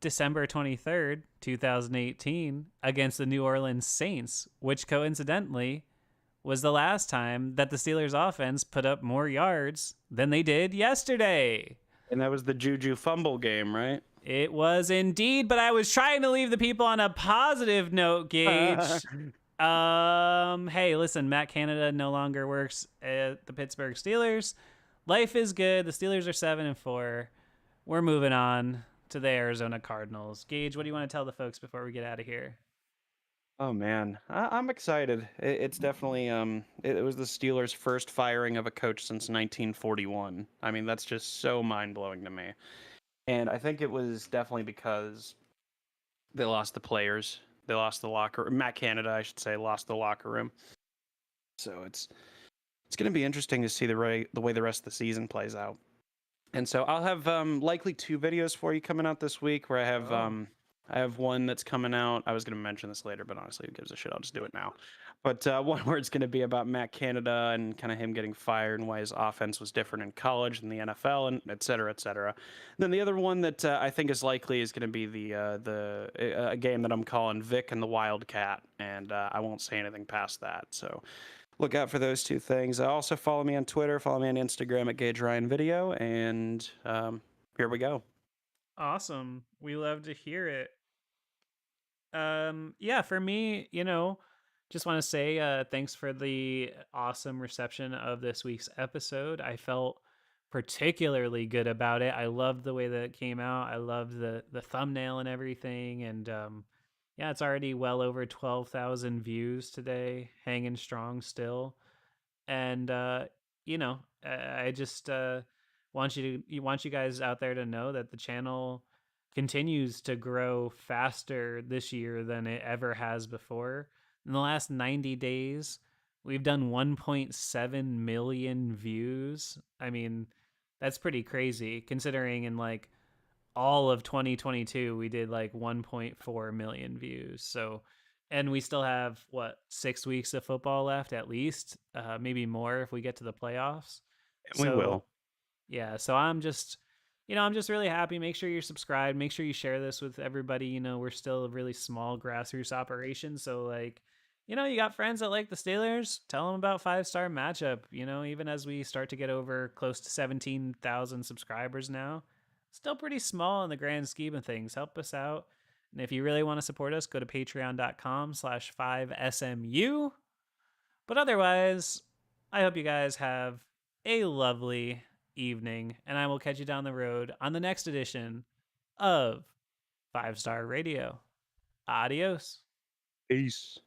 Speaker 1: December 23rd, 2018, against the New Orleans Saints, which coincidentally was the last time that the Steelers offense put up more yards than they did yesterday.
Speaker 2: And that was the Juju fumble game, right?
Speaker 1: It was indeed, but I was trying to leave the people on a positive note, Gage. Hey, listen, Matt Canada no longer works at the Pittsburgh Steelers. Life is good. The Steelers are 7-4. We're moving on to the Arizona Cardinals. Gage, what do you want to tell the folks before we get out of here?
Speaker 2: Oh man, I'm excited. It's definitely it was the Steelers' first firing of a coach since 1941. I mean, that's just so mind blowing to me. And I think it was definitely because they lost the players, they lost the locker. Matt Canada, I should say, lost the locker room. So it's going to be interesting to see the way the rest of the season plays out. And so I'll have likely 2 videos for you coming out this week where I have one that's coming out. I was going to mention this later, but honestly, who gives a shit? I'll just do it now. But one where it's going to be about Matt Canada and kind of him getting fired and why his offense was different in college than the NFL, and et cetera, et cetera. Then the other one that I think is likely is going to be a game that I'm calling Vic and the Wildcat, and I won't say anything past that. So look out for those 2 things. Also follow me on Twitter, follow me on Instagram at Gage Ryan Video, and here we go.
Speaker 1: Awesome. We love to hear it. Yeah, for me, just want to say thanks for the awesome reception of this week's episode. I felt particularly good about it. I loved the way that it came out. I loved the thumbnail and everything, and yeah, it's already well over 12,000 views today, hanging strong still. And I just want you guys out there to know that the channel continues to grow faster this year than it ever has before. In the last 90 days, we've done 1.7 million views. I mean, that's pretty crazy considering in like all of 2022 we did like 1.4 million views. So, and we still have what, 6 weeks of football left at least, maybe more if we get to the playoffs.
Speaker 2: And we
Speaker 1: So
Speaker 2: will.
Speaker 1: yeah, so I'm just really happy. Make sure you're subscribed. Make sure you share this with everybody. We're still a really small grassroots operation. So, like, you got friends that like the Steelers, tell them about 5 Star Matchup. Even as we start to get over close to 17,000 subscribers now, still pretty small in the grand scheme of things. Help us out. And if you really want to support us, go to patreon.com/5SMU. But otherwise, I hope you guys have a lovely evening, and I will catch you down the road on the next edition of 5 Star Radio. Adios.
Speaker 2: Peace.